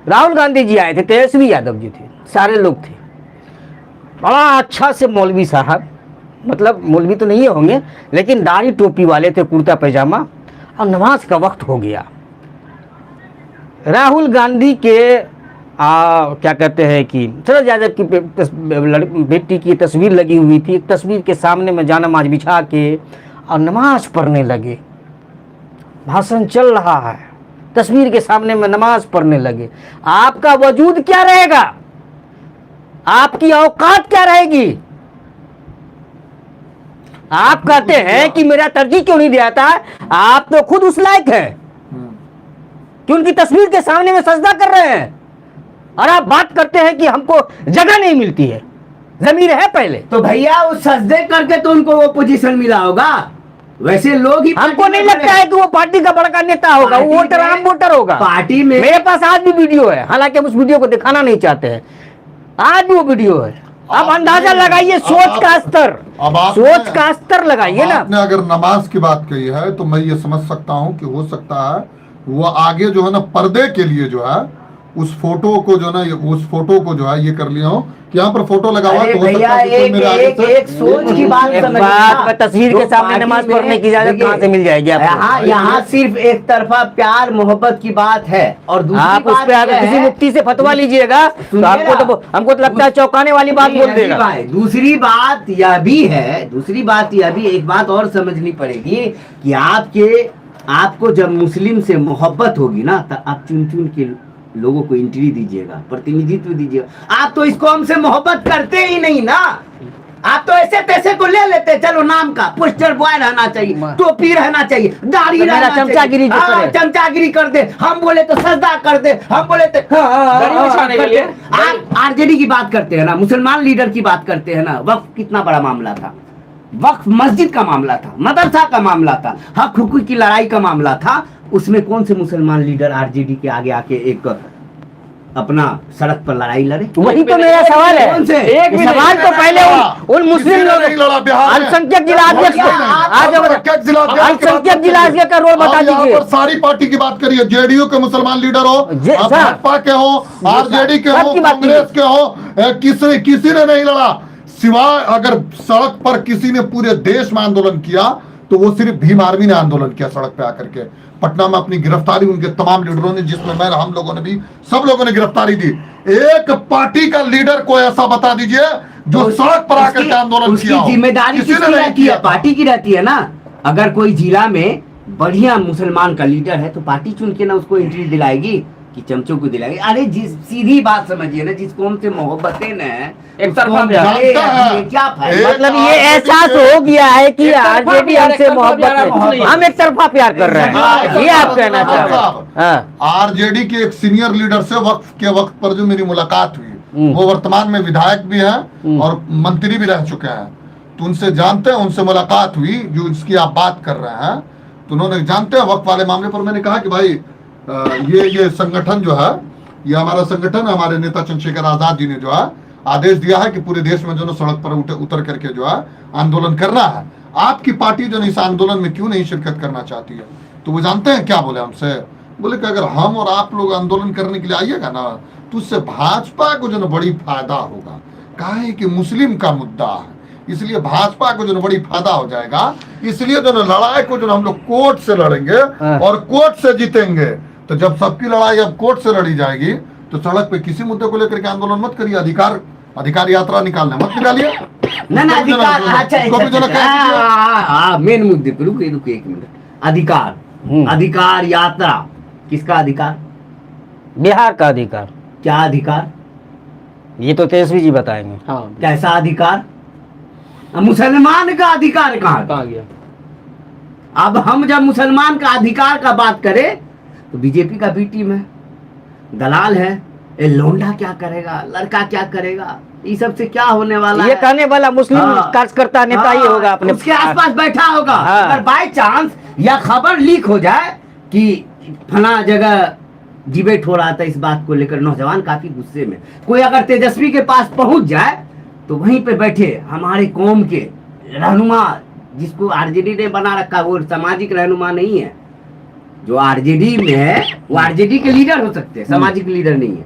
राहुल गांधी जी आए थे, तेजस्वी यादव जी थे, सारे लोग थे। बड़ा अच्छा से मौलवी साहब, मतलब मौलवी तो नहीं होंगे लेकिन दाढ़ी टोपी वाले थे, कुर्ता पैजामा, और नमाज का वक्त हो गया। राहुल गांधी के क्या कहते हैं कि शरद यादव की बेटी की तस्वीर लगी हुई थी, तस्वीर के सामने में जानामाज बिछा के और नमाज पढ़ने लगे। भाषण चल रहा है, तस्वीर के सामने में नमाज पढ़ने लगे। आपका वजूद क्या रहेगा? आपकी औकात क्या रहेगी? आप कहते हैं कि मेरा तरजीह क्यों नहीं दिया था? आप तो खुद उस लायक हैं कि उनकी तस्वीर के सामने में सजदा कर रहे हैं, और आप बात करते हैं कि हमको जगह नहीं मिलती है। जमीर है पहले तो भैया उस सजदे करके तो उनको वो पोजीशन मिला होगा। वैसे लोग ही हमको नहीं लगता है कि वो पार्टी का बड़ा नेता होगा, वो वोटर आम वोटर होगा। पार्टी में मेरे पास आज भी वीडियो है, हालांकि हम उस वीडियो को दिखाना नहीं चाहते हैं, आज भी वो वीडियो है। अब अंदाजा लगाइए सोच का स्तर, सोच का स्तर लगाइए ना। आपने अगर नमाज की बात कही है तो मैं ये समझ सकता हूँ कि हो सकता है वो आगे जो है ना पर्दे के लिए जो है उस फोटो को जो ना उस फोटो को जो है ये कर लिया हो कि यहाँ पर फोटो लगा हुआ तो हो सकता है कि कोई मेरे आगे से एक सोच की बात समझिए। तस्वीर के सामने नमाज पढ़ने की इजाजत कहाँ से मिल जाएगी आपको? यहाँ सिर्फ एक तरफा प्यार मोहब्बत की बात है। और दूसरी आप उस पे अगर किसी मुफ्ती से फतवा लीजिएगा तो हमको तो लगता है चौंकाने वाली बात बोल देगा। दूसरी बात यह भी है, एक बात और समझनी पड़ेगी कि आपको जब मुस्लिम से मोहब्बत होगी ना तो आप चुन चुन के लोगों को एंट्री दीजिएगा, प्रतिनिधित्व दीजिएगा। आप तो इस कौम से मोहब्बत करते ही नहीं ना, आप तो ऐसे तैसे को ले लेते, चलो नाम का पोस्टर बॉय रहना चाहिए, टोपी रहना चाहिए, दाढ़ी रहना चाहिए, चमचागिरी जो करे। चमचागिरी कर दे, हम बोले तो सजदा कर दे, हम बोले तो गरीब बिछाने के लिए। आप आरजेडी की बात करते हैं ना, मुसलमान लीडर की बात करते हैं ना, वक्फ कितना बड़ा मामला था, वक्फ मस्जिद का मामला था, मदरसा का मामला था, हक हुकूक की लड़ाई का मामला था, उसमें कौन से मुसलमान लीडर आरजेडी के आगे आके एक अपना सड़क पर लड़ाई लड़े? वही तो मेरा सवाल है। कौन से? एक सवाल तो पहले उन मुस्लिम किसी ने लोग नहीं लड़ा बिहार में। अल्पसंख्यक जिला अध्यक्ष को अल्पसंख्यक जिला अध्यक्ष की बात अल्पसंख्यक जिला अध्यक्ष का रोल बता आप यहाँ दीजिए। पर सारी पार्टी की बात करिए, जेडीयू के मुसलमान लीडर हो, आप सर। भाजपा के हो, आरजेडी के हो, सबकी बात कांग्रेस के हो, किसी ने नहीं लड़ा। सिवाय अगर सड़क पर किसी ने पूरे देश में आंदोलन किया तो वो सिर्फ भीम आर्मी ने आंदोलन किया सड़क पे आकर के। पटना में अपनी गिरफ्तारी उनके तमाम लीडरों ने, जिसमें मैं हम लोगों ने भी, सब लोगों ने गिरफ्तारी दी। एक पार्टी का लीडर को ऐसा बता दीजिए जो सड़क पर आकर के आंदोलन उसकी किया हो। जिम्मेदारी किसी ने किसकी नहीं रहती है? किया। पार्टी की रहती है ना। अगर कोई जिला में बढ़िया मुसलमान का लीडर है तो पार्टी चुन के ना उसको एंट्री दिलाएगी कि चमचों को दिलाएगी। अरे जिस सीधी बात समझिए ना, जिस कौम से मोहब्बतें न है, एक तरफा कौम प्यार। लड़े, जानता है। ये क्या फायदा? मतलब ये एहसास हो गया है कि एक तरफा आरजेडी प्यार, हमसे एक तरफा मोहब्बत प्यार, है, हम एक तरफा प्यार कर रहे हैं, ये आप कहना चाह रहे हैं। हाँ। आरजेडी के एक सीनियर लीडर से वक्फ के वक्त पर जो मेरी मुलाकात हुई, वो वर्तमान में विधायक भी हैं और मंत्री भी रह चुके हैं, तो उनसे जानते हैं, उनसे मुलाकात हुई जो इसकी आप बात कर रहे हैं, तो उन्होंने जानते हैं वक्फ वाले मामले पर। मैंने कहा कि भाई ये संगठन जो है, ये हमारा संगठन, हमारे नेता चंद्रशेखर आजाद जी ने जो है आदेश दिया है कि पूरे देश में जो है सड़क पर उतर करके जो है आंदोलन करना है। आपकी पार्टी जो है इस आंदोलन में क्यों नहीं शिरकत करना चाहती है? तो वो जानते हैं क्या बोले हमसे, बोले कि अगर हम और आप लोग आंदोलन करने के लिए आइएगा ना तो उससे भाजपा को जो है बड़ी फायदा होगा। कहा है कि मुस्लिम का मुद्दा है, इसलिए भाजपा को जो बड़ी फायदा हो जाएगा, इसलिए जो लड़ाई को जो हम लोग कोर्ट से लड़ेंगे और कोर्ट से जीतेंगे। तो जब सबकी लड़ाई अब कोर्ट से लड़ी जाएगी तो सड़क पे किसी मुद्दे को लेकर के आंदोलन मत करिए, अधिकार यात्रा निकालने मत निकालिए। ना अधिकार, अच्छा मेन मुद्दे पे रुके एक मिनट। अधिकार, अधिकार यात्रा, किसका अधिकार? बिहार का अधिकार। क्या अधिकार? ये तो तेजस्वी जी बताएंगे। हाँ, कैसा अधिकार? मुसलमान का अधिकार कहाँ? कहाँ गया? अब हम जब मुसलमान का अधिकार का बात करें तो बीजेपी का बी टीम है, दलाल है, ये लोंडा क्या करेगा, लड़का क्या करेगा, ये सब से क्या होने वाला ये है? कहने वाला मुस्लिम कार्यकर्ता नेता ही होगा अपने उसके आसपास बैठा होगा। हाँ। अगर बाय चांस या खबर लीक हो जाए कि फला जगह डिबेट हो रहा था इस बात को लेकर, नौजवान काफी गुस्से में, कोई अगर तेजस्वी के पास पहुंच जाए तो वहीं पे बैठे हमारे कौम के रहनुमा, जिसको आरजेडी ने बना रखा, वो सामाजिक रहनुमा नहीं है, जो आरजेडी में है वो आरजेडी के लीडर हो सकते हैं, सामाजिक लीडर नहीं है।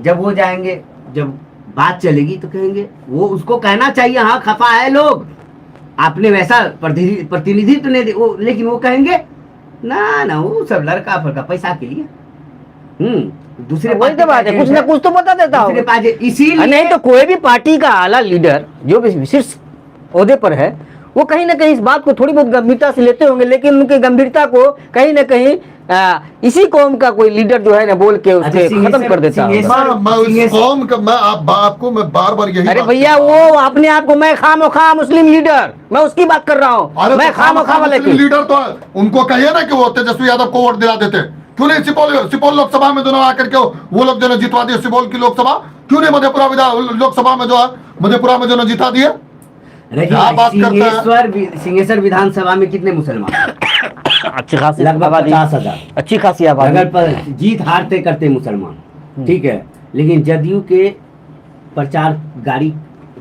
जब वो जाएंगे, जब बात चलेगी तो कहेंगे, वो उसको कहना चाहिए हाँ खफा है लोग, आपने वैसा प्रतिनिधित्व नहीं दे, वो लेकिन वो कहेंगे ना वो सब लड़का फड़का पैसा के लिए। दूसरे वही तो बात है, कुछ ना कुछ तो बता देता होगा। इसीलिए नहीं तो कोई भी पार्टी का आला लीडर जो भी विशिष्ट ओहदे पर है, वो कहीं ना कहीं इस बात को थोड़ी बहुत गंभीरता से लेते होंगे, लेकिन उनकी गंभीरता को कहीं ना कहीं इसी कौम का कोई लीडर जो है ना बोल के उसके खत्म कर देता है। आपको मैं बार बार यही, अरे भैया वो अपने आप को मैं खामोखा मुस्लिम लीडर, मैं उसकी बात कर रहा हूँ, मैं खामोखा वाले लीडर तो उनको कहिए ना कि वो तेजस्वी यादव को वोट दिला देते, क्यों नहीं सिपौल लोकसभा में दोनों आकर के वो लोग जो है जितवा दिए, सिपौल की लोकसभा, क्यों नहीं मधेपुरा लोकसभा में जो है मधेपुरा में जो है जिता दिए। सिंहेश्वर विधानसभा में कितने मुसलमान? अच्छी खासी लगभग 50,000, अच्छी खासी आबादी। अगर पर जीत हारते करते मुसलमान, ठीक है, लेकिन जदयू के प्रचार गाड़ी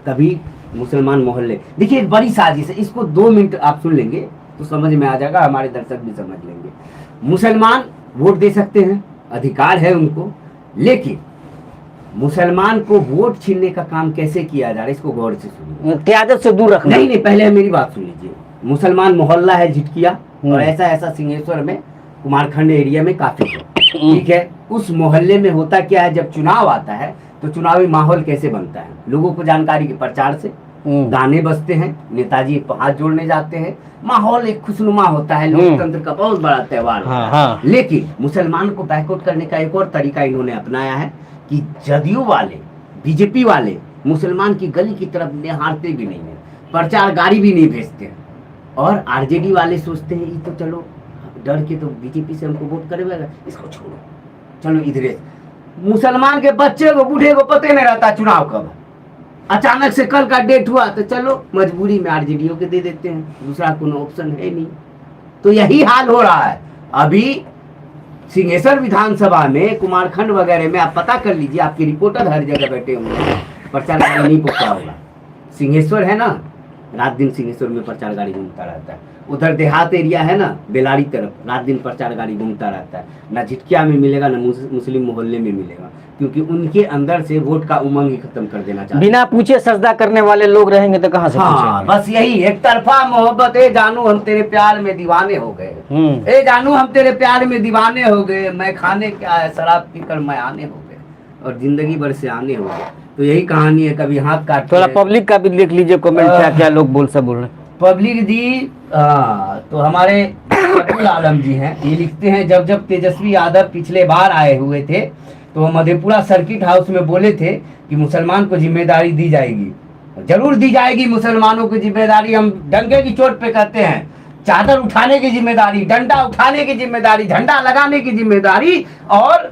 कभी मुसलमान मोहल्ले, देखिए एक बड़ी साजिश है, इसको 2 मिनट आप सुन लेंगे तो समझ में आ जाएगा, हमारे दर्शक भी समझ लेंगे। मुसलमान वोट दे सकते हैं, अधिकार है उनको, लेकिन मुसलमान को वोट छीनने का काम कैसे किया जा रहा है, इसको गौर से सुनिए। क्यादत से दूर रखना। नहीं, पहले मेरी बात सुन लीजिए। मुसलमान मोहल्ला है झिटकिया, और ऐसा सिंहेश्वर में, कुमारखंड एरिया में काफी है, ठीक है। उस मोहल्ले में होता क्या है, जब चुनाव आता है तो चुनावी माहौल कैसे बनता है, लोगों को जानकारी के प्रचार से, गाने बजते हैं, नेताजी हाथ जोड़ने जाते हैं, माहौल एक खुशनुमा होता है, लोकतंत्र का बहुत बड़ा त्योहार होता है। हाँ। लेकिन मुसलमान को बैकआउट करने का एक और तरीका इन्होंने अपनाया है कि जदयू वाले, बीजेपी वाले मुसलमान की गली की तरफ निहारते भी नहीं है, प्रचार गाड़ी भी नहीं भेजते हैं। और आरजेडी वाले सोचते हैं ये तो चलो डर के तो बीजेपी से हमको वोट करेगा, इसको छोड़ो, चलो इधर। मुसलमान के बच्चे को, बूढ़े को पता नहीं रहता चुनाव कब, अचानक से कल का डेट हुआ तो चलो मजबूरी में आरजेडीओ के दे देते हैं, दूसरा कोई ऑप्शन है नहीं। तो यही हाल हो रहा है अभी सिंहेश्वर विधानसभा में, कुमारखंड वगैरह में। आप पता कर लीजिए, आपके रिपोर्टर हर जगह बैठे होंगे, प्रचार गाड़ी नहीं पहुंचा होगा। सिंहेश्वर है ना, रात दिन सिंहेश्वर में प्रचार गाड़ी घूमता रहता है। उधर देहात एरिया है ना, बेलारी तरफ, रात दिन प्रचार गाड़ी घूमता रहता है। ना झिटकिया में मिलेगा, ना मुस्लिम मोहल्ले में मिलेगा, क्योंकि उनके अंदर से वोट का उमंग ही खत्म कर देना चाहते हैं। बिना पूछे सजदा करने वाले लोग रहेंगे तो कहाँ से हाँ, पूछेंगे? बस यही एक तरफा मोहब्बत। ए जानू हम तेरे प्यार में दीवाने हो गए, ए जानू हम तेरे प्यार में दीवाने हो गए, मैं खाने क्या है शराब पीकर मैं आने हो गए, और जिंदगी भर से आने हो गए। तो यही कहानी है, कभी हाथ काट। थोड़ा पब्लिक का भी देख लीजिए कमेंट, क्या क्या लोग बोल रहे हैं। पब्लिक जी तो हमारे अब्दुल आलम जी हैं, ये लिखते हैं, जब जब तेजस्वी यादव पिछले बार आए हुए थे तो मधेपुरा सर्किट हाउस में बोले थे कि मुसलमान को जिम्मेदारी दी जाएगी। जरूर दी जाएगी मुसलमानों को जिम्मेदारी। हम डंके की चोट पे कहते हैं, चादर उठाने की जिम्मेदारी, डंडा उठाने की जिम्मेदारी, झंडा लगाने की जिम्मेदारी और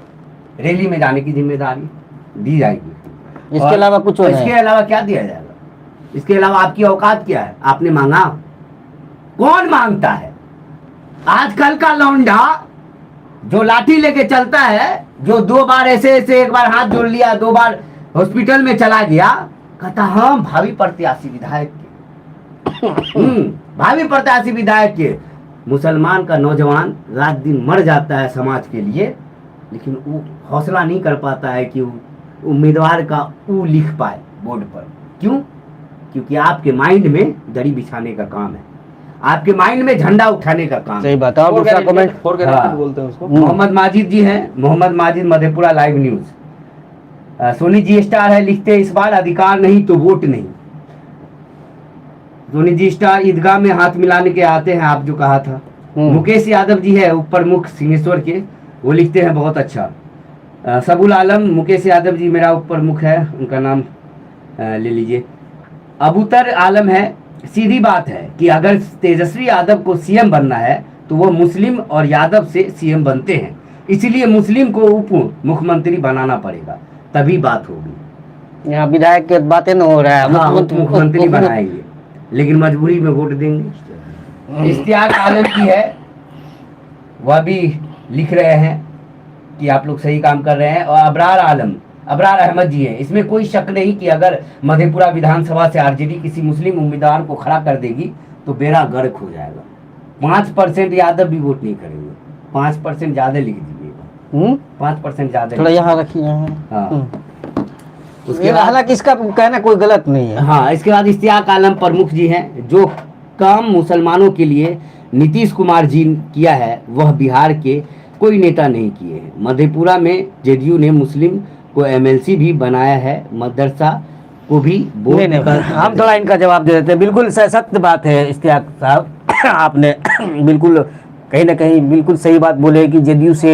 रैली में जाने की जिम्मेदारी दी जाएगी। इसके अलावा कुछ और इसके अलावा क्या दिया जाएगा? इसके अलावा आपकी औकात क्या है? आपने मांगा? कौन मांगता है? आजकल का लौंडा जो लाठी लेके चलता है, जो 2 बार ऐसे ऐसे, 1 बार हाथ जोड़ लिया, 2 बार हॉस्पिटल में चला गया, कहता हम भावी प्रत्याशी विधायक के भावी प्रत्याशी विधायक के। मुसलमान का नौजवान रात दिन मर जाता है समाज के लिए, लेकिन वो हौसला नहीं कर पाता है कि उम्मीदवार का ऊ लिख पाए बोर्ड पर। क्यों? क्योंकि आपके माइंड में दरी बिछाने का काम है, आपके माइंड में झंडा उठाने का काम। सही बात है। और दूसरा कमेंट बोलते हैं उसको। मोहम्मद माजिद जी हैं, Mohammad Majid, Madhepura live news. Soni ji star है, लिखते हैं इस बार अधिकार नहीं तो वोट नहीं। सोनी जी स्टार, ईदगाह में हाथ मिलाने के आते हैं, आप जो कहा था। मुकेश यादव जी है, ऊपर मुख सिंहेश्वर के, वो लिखते हैं बहुत अच्छा। सबुल आलम, मुकेश यादव जी मेरा ऊपर मुख है, उनका नाम ले लीजिए। अबूतर आलम है, सीधी बात है कि अगर तेजस्वी यादव को सीएम बनना है तो वो मुस्लिम और यादव से सीएम बनते हैं, इसलिए मुस्लिम को उप मुख्यमंत्री बनाना पड़ेगा, तभी बात होगी। यहाँ विधायक के बातें न हो रहा है, हाँ, मुख्यमंत्री बनाएंगे, लेकिन मजबूरी में वोट देंगे। इश्तियाक आलम की है, वह भी लिख रहे हैं कि आप लोग सही काम कर रहे हैं। और अबरार अहमद जी हैं, इसमें कोई शक नहीं कि अगर मधेपुरा विधानसभा से आरजेडी किसी मुस्लिम उम्मीदवार को खड़ा कर देगी तो बेड़ा गर्क हो जाएगा। 5% यादव भी वोट नहीं करेंगे, 5% ज्यादा लिख दीजिएगा, 5% ज्यादा थोड़ा यहाँ रखिए। हाँ, उसके हालांकि इसका कहना कोई गलत नहीं है। हाँ, इसके बाद इश्तियाक आलम प्रमुख जी हैं, जो काम मुसलमानों के लिए नीतीश कुमार जी किया है वह बिहार के कोई नेता नहीं किए हैं। मधेपुरा में जेडीयू ने मुस्लिम को एमएलसी भी बनाया है, मदरसा को भी हम थोड़ा इनका जवाब दे देते हैं। बिल्कुल सत्य बात है इश्तियाक साहब, आपने बिल्कुल कहीं ना कहीं बिल्कुल सही बात बोले कि जेडीयू से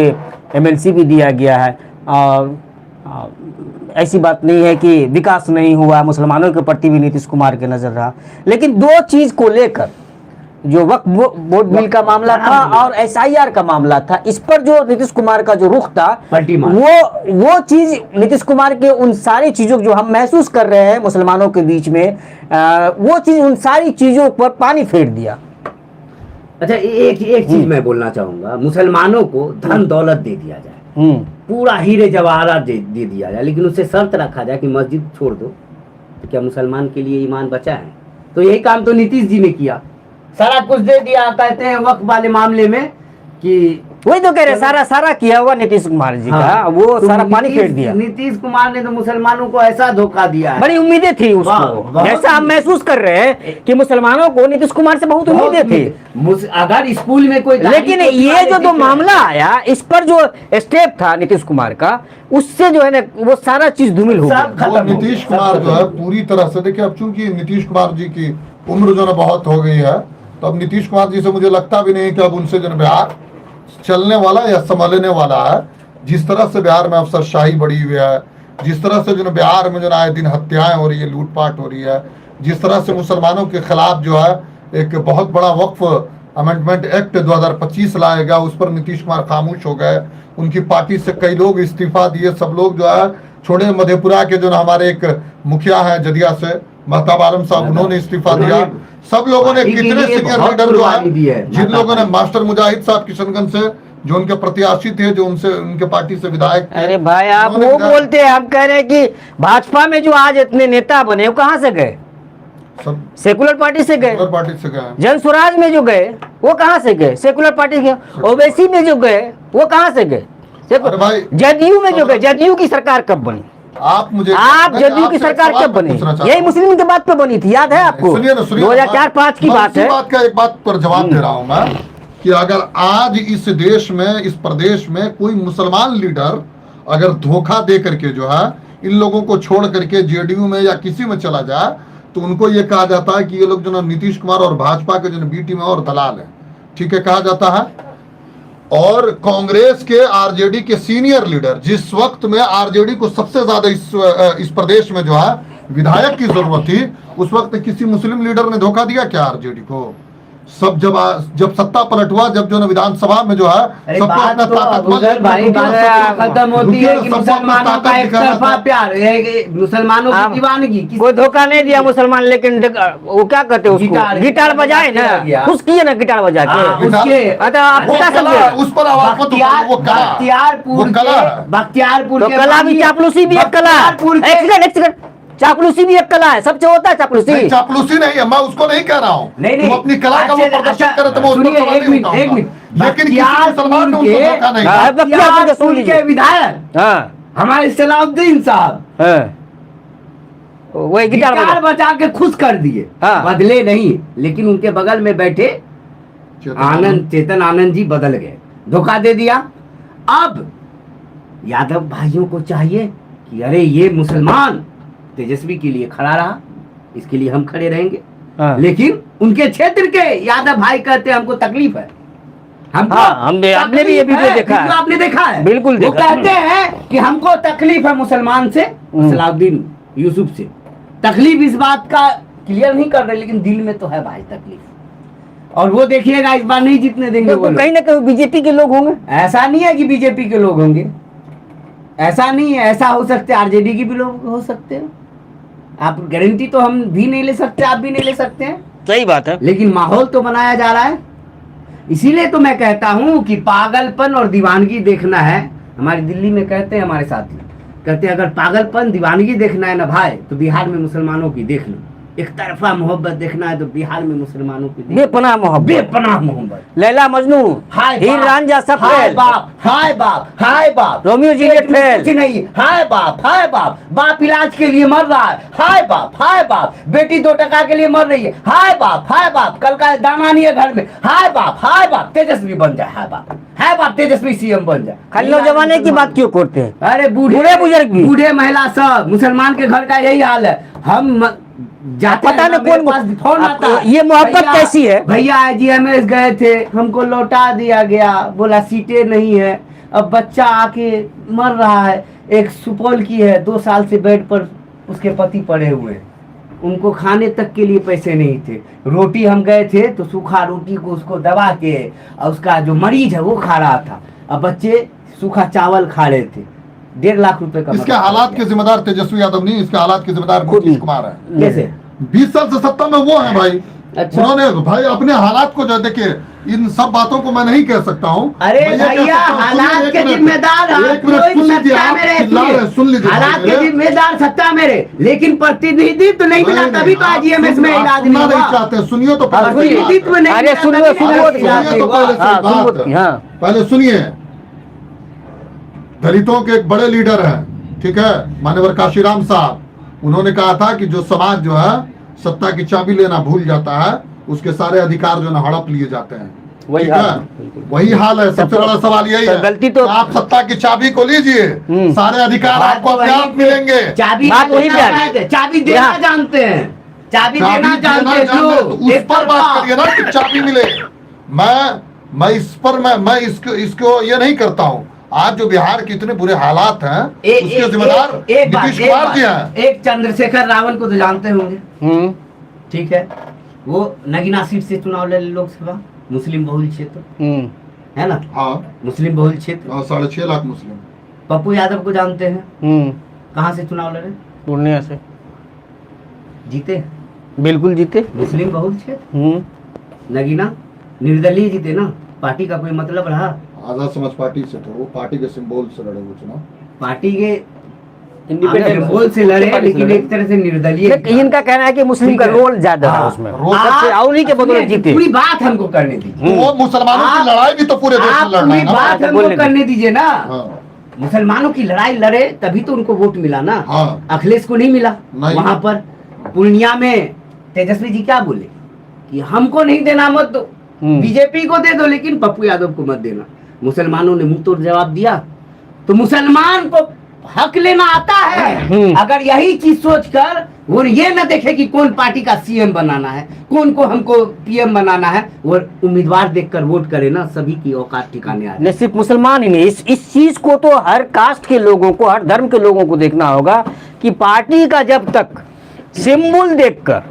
एमएलसी भी दिया गया है। और ऐसी बात नहीं है कि विकास नहीं हुआ, मुसलमानों के प्रति भी नीतीश कुमार के नजर रहा। लेकिन 2 चीज को लेकर, जो वक्फ बोर्ड बिल का मामला था और एसआईआर का मामला था, इस पर जो नीतीश कुमार का जो रुख था, वो चीज नीतीश कुमार के उन सारी चीजों जो हम महसूस कर रहे हैं मुसलमानों के बीच में, वो चीज उन सारी चीजों पर पानी फेर दिया। अच्छा, एक चीज मैं बोलना चाहूंगा, मुसलमानों को धन दौलत दे दिया जाए, पूरा हीरे जवाहरात दे दिया जाए, लेकिन उससे शर्त रखा जाए कि मस्जिद छोड़ दो, तो क्या मुसलमान के लिए ईमान बचा है? तो यही काम तो नीतीश जी ने किया, सारा कुछ दे दिया। कहते हैं वक्फ वाले मामले में कि वही तो कह रहे सारा सारा किया हुआ नीतीश कुमार जी का वो तो सारा पानी नीतीश- फेर दिया। नीतीश कुमार ने तो मुसलमानों को ऐसा धोखा दिया है। बड़ी उम्मीदें थी वाह, उसको, बहुत जैसा हम महसूस कर रहे हैं कि मुसलमानों को नीतीश कुमार से बहुत उम्मीदें थी। अगर स्कूल में कोई लेकिन ये जो मामला आया इस पर जो स्टेप था नीतीश कुमार का, उससे जो है ना वो सारा चीज धूमिल हो सब गया। वो नीतीश कुमार जो है पूरी तरह से, देखिए अब चूंकि नीतीश कुमार जी की उम्र जो है बहुत हो गई है, तो अब नीतीश कुमार जी से मुझे लगता भी नहीं कि अब उनसे जो है बिहार चलने वाला या संभालने वाला है। जिस तरह से बिहार में अफसरशाही बढ़ी हुई है, जिस तरह से जो है बिहार में जो आए दिन हत्याएं हो रही है, लूटपाट हो रही है, जिस तरह से मुसलमानों के खिलाफ जो है एक बहुत बड़ा वक्फ अमेंडमेंट एक्ट 2025 लाया गया, उस पर नीतीश कुमार खामोश हो गए। उनकी पार्टी से कई लोग इस्तीफा दिए, सब लोग जो है छोड़े। मधेपुरा के जो हमारे एक मुखिया है जदिया से महताब आलम साहब, उन्होंने इस्तीफा दिया। सब लोगों ने, पार्टी के कितने लिए सीनियर बहुत लीडर जो कुर्बानी दी है, है। जिन लोगों ने, मास्टर मुजाहिद साहब किशनगंज से जो उनके प्रत्याशी थे, जो उनसे उनके पार्टी से विधायक थे, अरे भाई आप उन्होंने वो विधायक- बोलते हैं, हम कह रहे हैं कि भाजपा में जो आज इतने नेता बने वो कहाँ से गए? सब सेकुलर पार्टी से गए। सेकुलर पार्टी से गए। जन स्वराज में जो गए वो कहाँ से गए? सेकुलर पार्टी के। ओवैसी में जो गए वो कहाँ से गए? अरे भाई, जदयू में जो गए, जदयू की सरकार कब बनी? आप मुझे, आप मैं जदयू की आपसे एक सरकार सवाल कब बनी? पूछना चाहता यही हूं। मुस्लिम के बात पे बनी थी, याद है आपको? सुनिए ना, सुनिए ना, 2004-5 की मैं बात उसी है। बात का एक बात पर जवाब दे रहा हूं मैं, कि अगर आज इस देश में, इस प्रदेश में कोई मुसलमान लीडर अगर धोखा दे करके जो है इन लोगों को छोड़ करके जेडीयू में या किसी में चला जाए, तो उनको ये कहा जाता है कि ये लोग जो ना नीतीश कुमार और भाजपा के जो बी टीम है और दलाल है, ठीक है, कहा जाता है। और कांग्रेस के आरजेडी के सीनियर लीडर, जिस वक्त में आरजेडी को सबसे ज्यादा इस प्रदेश में जो है विधायक की जरूरत थी, उस वक्त किसी मुस्लिम लीडर ने धोखा दिया क्या आरजेडी को? सब जब सत्ता पलट हुआ, जब जो है विधानसभा में जो है अरे सबको बात अपना तो ताकतवर, अफजल भाई बात खत्म होती है कि सबको अपना मुसलमानों का ताकत एक दिखाना तरफा था। प्यार है, मुसलमानों आप- की दीवानगी कोई धोखा नहीं दिया मुसलमान, लेकिन वो क्या कहते हैं गिटार- उसको, गिटार बजाए ना, किया। खुश किए ना गिटार बजा हाँ, के। उसके अच्छा, आप वो क्या कला, समझे? उस पर आवाज मत उठाओ, वो कला, बख्तियारपुर वो कला है। के बख्तियारपुर तो के कला भी, बानी- चापलूसी भी एक कला है। बख्तियारपुर के- एक सेकंड, चापलूसी भी एक कला है, सबसे होता है चापलूसी। नहीं, चापलूसी नहीं है, मैं उसको नहीं कह रहा हूँ। नहीं, तुम अपनी कला का वो अच्छा, प्रदर्शन अच्छा, करे तो मैं उस पर सुनिए, सवाल एक नहीं मिनट, उठाऊंगा। एक मिनट। लेकिन किसी मुसलमान ने उनको धोखा नहीं हाँ, दिया। बख्तियारपुर के विधायक हाँ हमारे सलाउद्दीन साहब हाँ, वही गिटार गिटार बजा। बजा के खुश कर दिए, हाँ। बदले नहीं, लेकिन उनके बगल में बैठे चेतन आनंद जी बदल गए, धोखा दे दिया। अब यादव भाइयों को चाहिए कि अरे ये मुसलमान तेजस्वी के लिए खड़ा रहा, इसके लिए हम खड़े रहेंगे। हाँ। लेकिन उनके क्षेत्र के यादव भाई कहते हैं हमको तकलीफ है, हमको हाँ, आपने भी ये तकलीफ वीडियो है, देखा है। वीडियो आपने देखा है, बिल्कुल वो देखा। कहते हैं कि हमको तकलीफ है मुसलमान से, सलाउद्दीन यूसुफ से तकलीफ, इस बात का क्लियर नहीं कर रहे, लेकिन दिल में तो है भाई तकलीफ। और वो देखिएगा इस बार नहीं जीतने देंगे वो लोग। कहीं ना कहीं बीजेपी के लोग होंगे। ऐसा नहीं है कि बीजेपी के लोग होंगे, ऐसा नहीं है, ऐसा हो सकते आरजेडी के भी लोग हो सकते हैं। आप गारंटी तो हम भी नहीं ले सकते, आप भी नहीं ले सकते हैं, सही बात है। लेकिन माहौल तो बनाया जा रहा है। इसीलिए तो मैं कहता हूं कि पागलपन और दीवानगी देखना है। हमारे दिल्ली में कहते हैं हमारे साथी, कहते हैं अगर पागलपन दीवानगी देखना है ना भाई, तो बिहार में मुसलमानों की देख लो। एक तरफा मोहब्बत देखना है तो बिहार में मुसलमानों की देख लो। बेपनाह मोहब्बत, बेपनाह मोहब्बत, लैला मजनू, हाय हीर बाप, रांझा सब हाय फेल। बाप, हाय बाप, हाय बाप, रोमियो जूलियट एक में फेल। कुछ नहीं, हाय बाप, हाय बाप, बाप इलाज के लिए मर रहा है, हाय बाप, हाय बाप, बेटी 2 टका के लिए मर रही है, हाय बाप, हाय बाप, कल का दाना नहीं है घर में, हाय बाप, हाय बाप, तेजस्वी बन जाए, हाय बाप, तेजस्वी सीएम बन जाए। खाली नौजवाने की बात क्यों करते हैं? अरे बूढ़े बुजुर्ग भी। बूढ़े महिला सब, मुसलमान के घर का यही हाल है। हम जाते पता हैं ना, नहीं मेरे कौन- पास फोन आपको आता है, ये मोहब्बत भैया- कैसी है? भैया IGMS गए थे, हमको लौटा दिया गया, बोला सीटें नहीं है, अब बच्चा आके मर रहा है। एक सुपौल की है, 2 साल से बेड पर उसके पति पड़े हुए हैं, उनको खाने तक के लिए पैसे नहीं थे। रोटी हम गए थे तो सूखा रोटी को उसको दबा के, और उसका जो मरीज है वो खा रहा था, अब बच्चे सूखा चावल खा रहे थे। 1.5 लाख रुपए का इसके मतलब हालात के जिम्मेदार तेजस्वी यादव नहीं, इसके हालात के जिम्मेदार नीतीश कुमार है। कैसे? 20 साल से सत्ता में वो है भाई। अच्छा। उन्होंने भाई अपने हालात को जो देखिए, इन सब बातों को मैं नहीं कह सकता हूँ। अरे मैं ये कह भैया, सकता हूँ, हालात सुनिए, के एक मिनट, जिम्मेदार आप, एक मिनट, कोई सुन लीजिए, सत्ता आप में रहती चिल्ला रहे हैं, सुन लीजिए हालात के भाई, जिम्मेदार सत्ता में रहे, लेकिन प्रतिनिधित्व नहीं मिला, तभी तो आज EMS में इलाज नहीं सुनना नहीं हुआ। चाहते, सुनिए तो हाँ, पहले सुनिए। प्रतिनिधित्व नहीं अरे मिला, सुनिए, तभी सुनिए, आज तो इलाज सुनिए नहीं तो हुआ। पहले हाँ, सही बात सुनिए, है। हाँ। पहले सुनिए, दलितों के एक बड़े लीडर हैं, ठीक है, माननीय काशीराम साहब, उन्होंने कहा था कि जो समाज जो है सत्ता की चाबी लेना भूल जाता है, उसके सारे अधिकार जो है ना हड़प लिए जाते हैं। वही ठीक हाल है? है। वही हाल है। सबसे बड़ा सवाल यही तो है, गलती तो- आप सत्ता की चाबी को लीजिए, सारे अधिकार बात आपको तो अपने वही आप पे- मिलेंगे। चाबी बात वही पे आ गई। देना, चाबी देना यहाँ- जानते हैं, चाबी चाबी देना जानते देना हैं जानते हैं, तो जो उस एक पर बात तरफा- करिए ना कि चाबी मिले। मैं इस पर मैं इसको ये नहीं करता हूँ। आज जो बिहार के इतने बुरे हालात हैं, उसके जिम्मेदार नीतीश कुमार जी हैं। एक चंद्रशेखर रावल को तो जानते होंगे, हम्म, ठीक है, वो नगीना सीट से चुनाव लड़े लोकसभा, मुस्लिम बहुल क्षेत्र हम्म, है ना, हाँ, मुस्लिम बहुल क्षेत्र। 6.5 लाख मुस्लिम। पप्पू यादव को जानते हैं, हम्म, कहाँ से चुनाव लड़े, पूर्णिया से जीते, बिल्कुल जीते। मुस्लिम बहुल क्षेत्र, हम्म, नगीना निर्दलीय जीते ना, पार्टी का कोई मतलब रहा, आजाद समाज पार्टी से थे, वो पार्टी के सिंबल से लड़े वो चुनाव। पार्टी के इंडिपेंडेंट सिंबल से लड़े, लेकिन एक तरह से निर्दलीय लेकिन इनका कहना है कि मुस्लिम ठीक का है। रोल ज्यादा है हाँ, उसमें, रोल सबसे और उन्हीं के बदौलत सुनिए, जीते। पूरी बात हमको करने दीजिए, तो वो मुसलमानों आप- की लड़ाई भी तो पूरे देश आप में लड़ना पूरी है ना। बात तो हमको बोलने करने दीजिए ना। हाँ, मुसलमानों की लड़ाई लड़े तभी तो उनको वोट मिला ना, हाँ। अखिलेश को नहीं मिला। नहीं। वहां पर पूर्णिया में तेजस्वी जी क्या बोले कि हमको नहीं देना मत दो, बीजेपी को दे दो, लेकिन पप्पू यादव को मत देना। मुसलमानों ने मुंह तोड़ जवाब दिया। तो मुसलमान को हक लेना आता है, अगर यही चीज सोचकर वो ये न देखे कि कौन पार्टी का सीएम बनाना है, कौन को हमको पीएम बनाना है, वो उम्मीदवार देखकर वोट करे ना, सभी की औकात ठिकाने आ जाए। नहीं सिर्फ मुसलमान ही नहीं, इस चीज को तो हर कास्ट के लोगों को, हर धर्म के लोगों को देखना होगा कि पार्टी का जब तक सिंबल देखकर,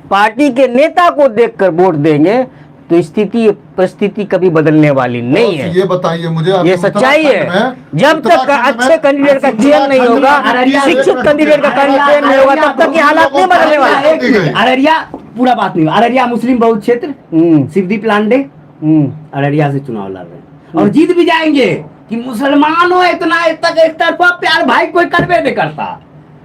पार्टी के नेता को देखकर वोट देंगे तो स्थिति परिस्थिति कभी बदलने वाली नहीं है। ये बताइए मुझे, ये अभी सच्चाई है। उत्तराखंड में- जब तक उत्तराखंड में- अच्छे कैंडिडेट का चयन नहीं होगा, शिक्षित कैंडिडेट का चयन नहीं होगा, तब तक ये हालात नहीं बदलने वाले। एक मिनट, अररिया पूरा बात नहीं, अररिया मुस्लिम बहुल क्षेत्र, शिवदीप लांडे अररिया से चुनाव लड़ रहे हैं और जीत भी जाएंगे कि मुसलमानों इतना एक तरफा प्यार भाई कोई करवे नहीं करता।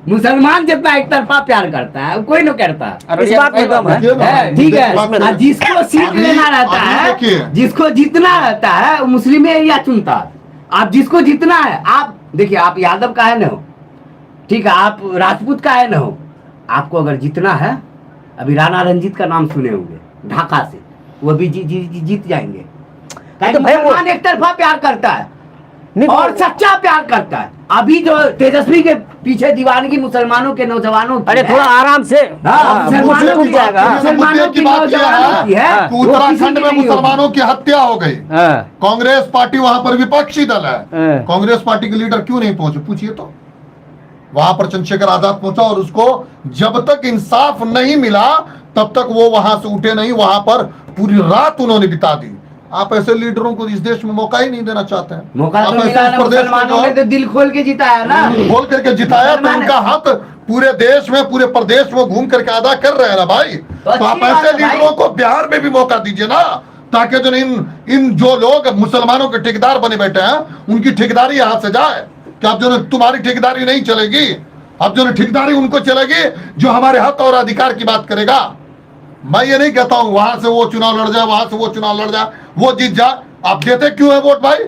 मुसलमान जितना एक तरफा प्यार करता है कोई नहीं करता। इस बात में दम है। है, ठीक है। और जिसको सीट अभी- लेना रहता अभी देखिए। है, जिसको जीतना रहता है, वो मुस्लिम एरिया चुनता है। आप जिसको जीतना है, आप देखिए, आप यादव का है न हो, ठीक है, आप राजपूत का है न हो, आपको अगर जीतना है, अभी राणा रंजीत का नाम सुने होंगे ढाका से, वो भी जीत जाएंगे। तो भाई वो- मुसलमान एक तरफा प्यार करता है नहीं, और सच्चा प्यार करता है। अभी जो तेजस्वी के पीछे दीवानगी मुसलमानों के नौजवानों की अरे है, थोड़ा आराम से, हाँ, मुसलमानों टूट की- जाएगा। मुसलमानों की नौजवानों की है, कि वो किसी उत्तराखंड की में नहीं होगी। मुसलमानों की हत्या हो गई, हाँ, कांग्रेस पार्टी वहां पर विपक्षी दल है, हाँ। कांग्रेस पार्टी के लीडर क्यों नहीं पहुंचे, पूछिए तो। वहां पर चंद्रशेखर आजाद पहुंचा और उसको जब तक इंसाफ नहीं मिला तब तक वो वहां से उठे नहीं, वहां पर पूरी रात उन्होंने बिता दी। आप ऐसे लीडरों को इस देश में मौका ही नहीं देना चाहते हैं। मौका आप तो ऐसे मिला इस ना, प्रदेश में मुसलमानों ने जो तो दिल खोल के जिताया ना। बोल करके जिताया, तो मुसलमान- उनका हक पूरे देश में, पूरे प्रदेश में घूम करके अदा कर रहे हैं ना भाई। तो अच्छी आप बात ऐसे है भाई। लीडरों को बिहार में भी मौका दीजिए ना, ताकि जो इन जो लोग मुसलमानों के ठेकेदार बने बैठे हैं, उनकी ठेकेदारी यहाँ से जाए। कि अब जो तुम्हारी ठेकेदारी नहीं चलेगी, अब जो ठेकेदारी उनको चलेगी जो हमारे हक और अधिकार की बात करेगा। मैं ये नहीं कहता हूं वहां से वो चुनाव लड़ जाए, वहां से वो चुनाव लड़ जाए, वो जीत जाए। आप देते क्यों है वोट भाई?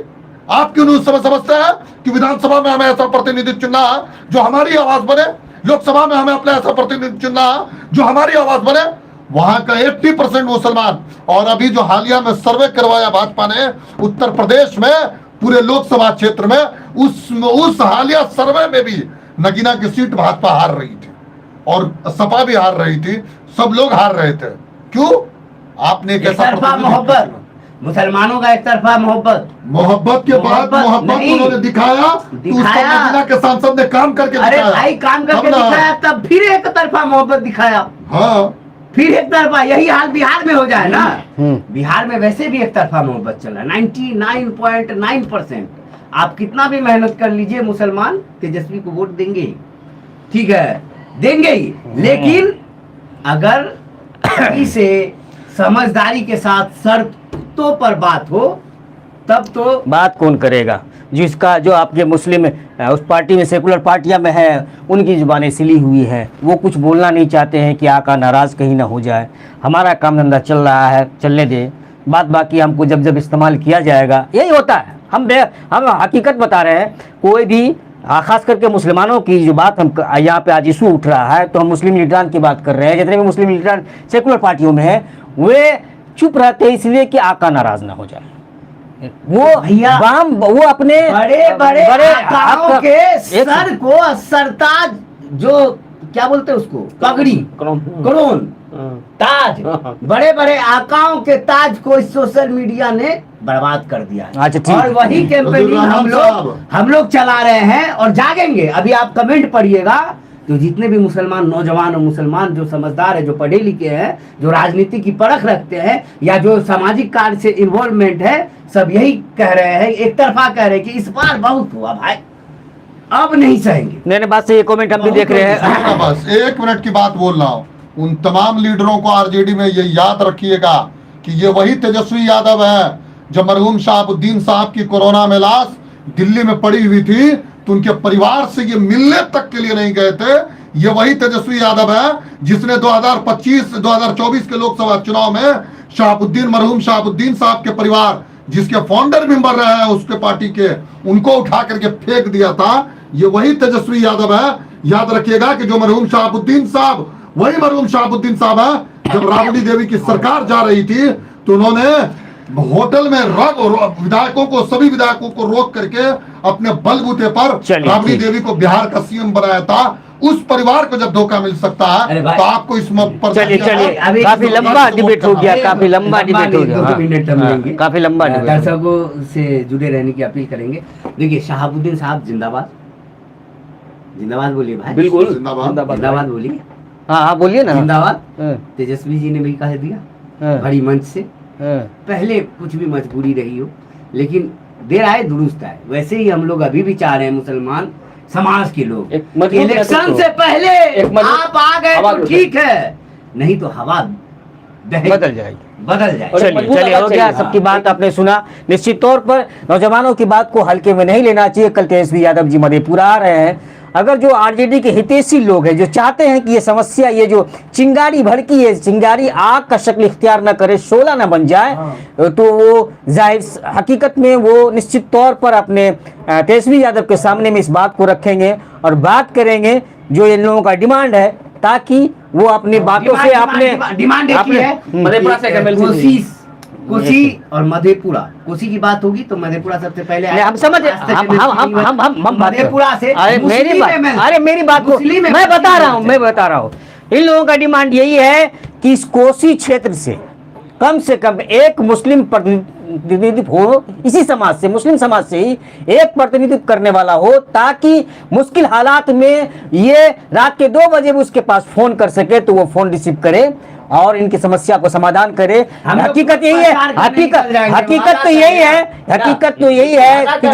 आप क्यों नहीं समझते हैं कि विधानसभा में हमें ऐसा प्रतिनिधि चुनना है जो हमारी आवाज बने, लोकसभा में हमें अपना ऐसा प्रतिनिधि चुनना है जो हमारी आवाज बने। वहां का 80% मुसलमान, और अभी जो हालिया में सर्वे करवाया भाजपा ने उत्तर प्रदेश में पूरे लोकसभा क्षेत्र में, उस हालिया सर्वे में भी नगीना की सीट भाजपा हार रही थी और सपा भी हार रही थी, सब लोग हार रहे थे। क्यों? आपने एक एक ऐसा तरफा प्रतिनिधि मोहब्बत, चुना। मुसलमानों का एक तरफा मोहब्बत मोहब्बत के बाद मोहब्बत नहीं। उन्होंने दिखाया, तो उस पर दिखाया। नगीना के सांसद ने काम करके अरे दिखाया। भाई, काम करके तब ना। दिखाया, तब फिर एक तरफा मोहब्बत दिखाया, हाँ, फिर एक तरफा। यही हाल बिहार में हो जाए ना। बिहार में वैसे भी एक तरफा मोहब्बत चला 99.9%। आप कितना भी मेहनत कर लीजिए, मुसलमान तेजस्वी को वोट देंगे ही, ठीक है, देंगे ही। लेकिन अगर इसे समझदारी के साथ शर्त मुद्दों पर बात हो तब तो बात कौन करेगा? जिसका जो आपके मुस्लिम उस पार्टी में, सेकुलर पार्टियां में है, उनकी जुबानें सिली हुई है, वो कुछ बोलना नहीं चाहते हैं कि आका नाराज़ कहीं ना हो जाए। हमारा काम धंधा चल रहा है, चलने दे, बात बाकी हमको जब जब इस्तेमाल किया जाएगा। यही होता है। हम हकीकत बता रहे हैं। कोई भी खास करके मुसलमानों की जो बात हम यहाँ पे आज इशू उठ रहा है, तो हम मुस्लिम लीडरान की बात कर रहे हैं। जितने भी मुस्लिम लीडरान सेकुलर पार्टियों में है, वे चुप रहते हैं इसलिए कि आका नाराज़ ना हो जाए। वो भैया, वो अपने बड़े बड़े आकाओं के एक- सर को सरताज, जो क्या बोलते हैं उसको, पगड़ी, क्रोन, ताज, बड़े बड़े आकाओं के ताज को इस सोशल मीडिया ने बर्बाद कर दिया है। अच्छा, ठीक। और वही कैंपेनिंग हम लोग चला रहे हैं और जागेंगे। अभी आप कमेंट पढ़िएगा तो जितने भी मुसलमान नौजवान और मुसलमान जो समझदार है, जो पढ़े लिखे हैं, जो राजनीति की परख रखते हैं या जो सामाजिक कार्य से इन्वॉल्वमेंट है, सब यही कह रहे हैं, एक तरफा कह रहे हैं कि इस बार बहुत हुआ भाई, अब नहीं सहेंगे। मेरे बात से ये कमेंट हम भी देख रहे हैं। सुनो ना, बस 1 मिनट की बात बोल रहा हूँ। उन तमाम लीडरों को आरजेडी में ये याद रखिएगा कि ये वही तेजस्वी यादव है जो मरहूम शहाबुद्दीन साहब की कोरोना में लाश दिल्ली में पड़ी हुई थी, तो उनके परिवार से ये मिलने तक के लिए नहीं गए थे। ये वही तेजस्वी यादव है जिसने 2024 के लोकसभा चुनाव में मरहूम शहाबुद्दीन साहब के परिवार, जिसके फाउंडर मेंबर रहे हैं उसके पार्टी के, उनको उठा करके फेंक दिया था। ये वही तेजस्वी यादव है। याद रखिएगा कि जो मरहूम शहाबुद्दीन साहब, वही मरहूम शहाबुद्दीन साहब है। जब राबड़ी देवी की सरकार जा रही थी तो उन्होंने होटल में विधायकों को, सभी विधायकों को रोक करके अपने बलबूते पर राबड़ी देवी को बिहार का सीएम बनाया था। उस परिवार को जब धोखा मिल सकता है तो आपको इस पर चलिए काफी लंबा डिबेट हो गया, काफी लंबा डिबेट हो गया। 2 मिनट हम लेंगे, काफी लंबा डिबेट। दर्शकों से जुड़े रहने की अपील करेंगे। देखिए, शहाबुद्दीन साहब जिंदाबाद, जिंदाबाद बोलिए भाई। बिल्कुल जिंदाबाद बोलिए। हाँ बोलिए ना। जिंदाबाद। हाँ, तेजस्वी जी ने भी कह दिया हाँ, बड़ी मंच से, हाँ। पहले कुछ भी मजबूरी रही हो, लेकिन देर आए दुरुस्त आए। वैसे ही हम लोग अभी भी चाह रहे हैं, मुसलमान समाज के लोग, एक मजबूत इलेक्शन नेतृत्व। से पहले एक मजबूत आप आ गए आवाज तो उठाए। ठीक है, नहीं तो हवा बदल जाएगी। बदल जाए। और एक चलिए मजबूत चलिए, आवाज हो गया, चाहिए। सबकी बात आपने सुना। निश्चित तौर पर नौजवानों की बात को हल्के में नहीं लेना चाहिए। कल तेजस्वी यादव जी मधेपुरा आ रहे हैं। अगर जो आरजेडी के हितैषी लोग हैं, जो चाहते हैं कि ये समस्या, ये जो चिंगारी भड़की है, चिंगारी आग का शक्ल इख्तियार न करे, शोला न बन जाए, तो वो जाहिर हकीकत में वो निश्चित तौर पर अपने तेजस्वी यादव के सामने में इस बात को रखेंगे और बात करेंगे जो इन लोगों का डिमांड है, ताकि वो अपनी बातों से अपने डिमांड एक ही है, मधेपुरा से MLC कोसी और मधेपुरा। कोसी की बात होगी तो मधेपुरा सबसे पहले नहीं, हम समझ हम मधेपुरा से। अरे मेरी बात को मैं बता रहा हूँ। इन लोगों का डिमांड यही है कि इस कोसी क्षेत्र से कम एक मुस्लिम प्रतिनिधित्व हो, इसी समाज से, मुस्लिम समाज से ही एक प्रतिनिधित्व करने वाला हो, ताकि मुश्किल हालात में ये रात के 2 बजे भी उसके पास फोन कर सके तो वो फोन रिसीव करे और इनकी समस्या को समाधान करे। हकीकत यही है, हकीकत तो यही है कि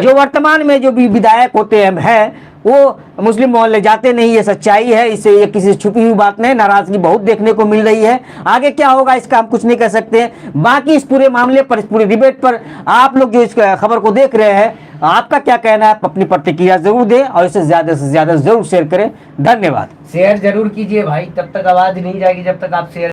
जो वर्तमान में जो भी विधायक होते हैं वो मुस्लिम मोहल्ले जाते नहीं, ये सच्चाई है। इससे ये किसी छुपी हुई बात नहीं, नाराजगी बहुत देखने को मिल रही है। आगे क्या होगा इसका हम कुछ नहीं कह सकते। बाकी इस पूरे मामले पर, इस पूरे डिबेट पर आप लोग जो इस खबर को देख रहे हैं, आपका क्या कहना है? अपनी प्रतिक्रिया जरूर दें और इसे ज्यादा से ज्यादा जरूर शेयर करें। धन्यवाद। शेयर जरूर कीजिए भाई, तब तक आवाज नहीं जाएगी जब तक आप शेयर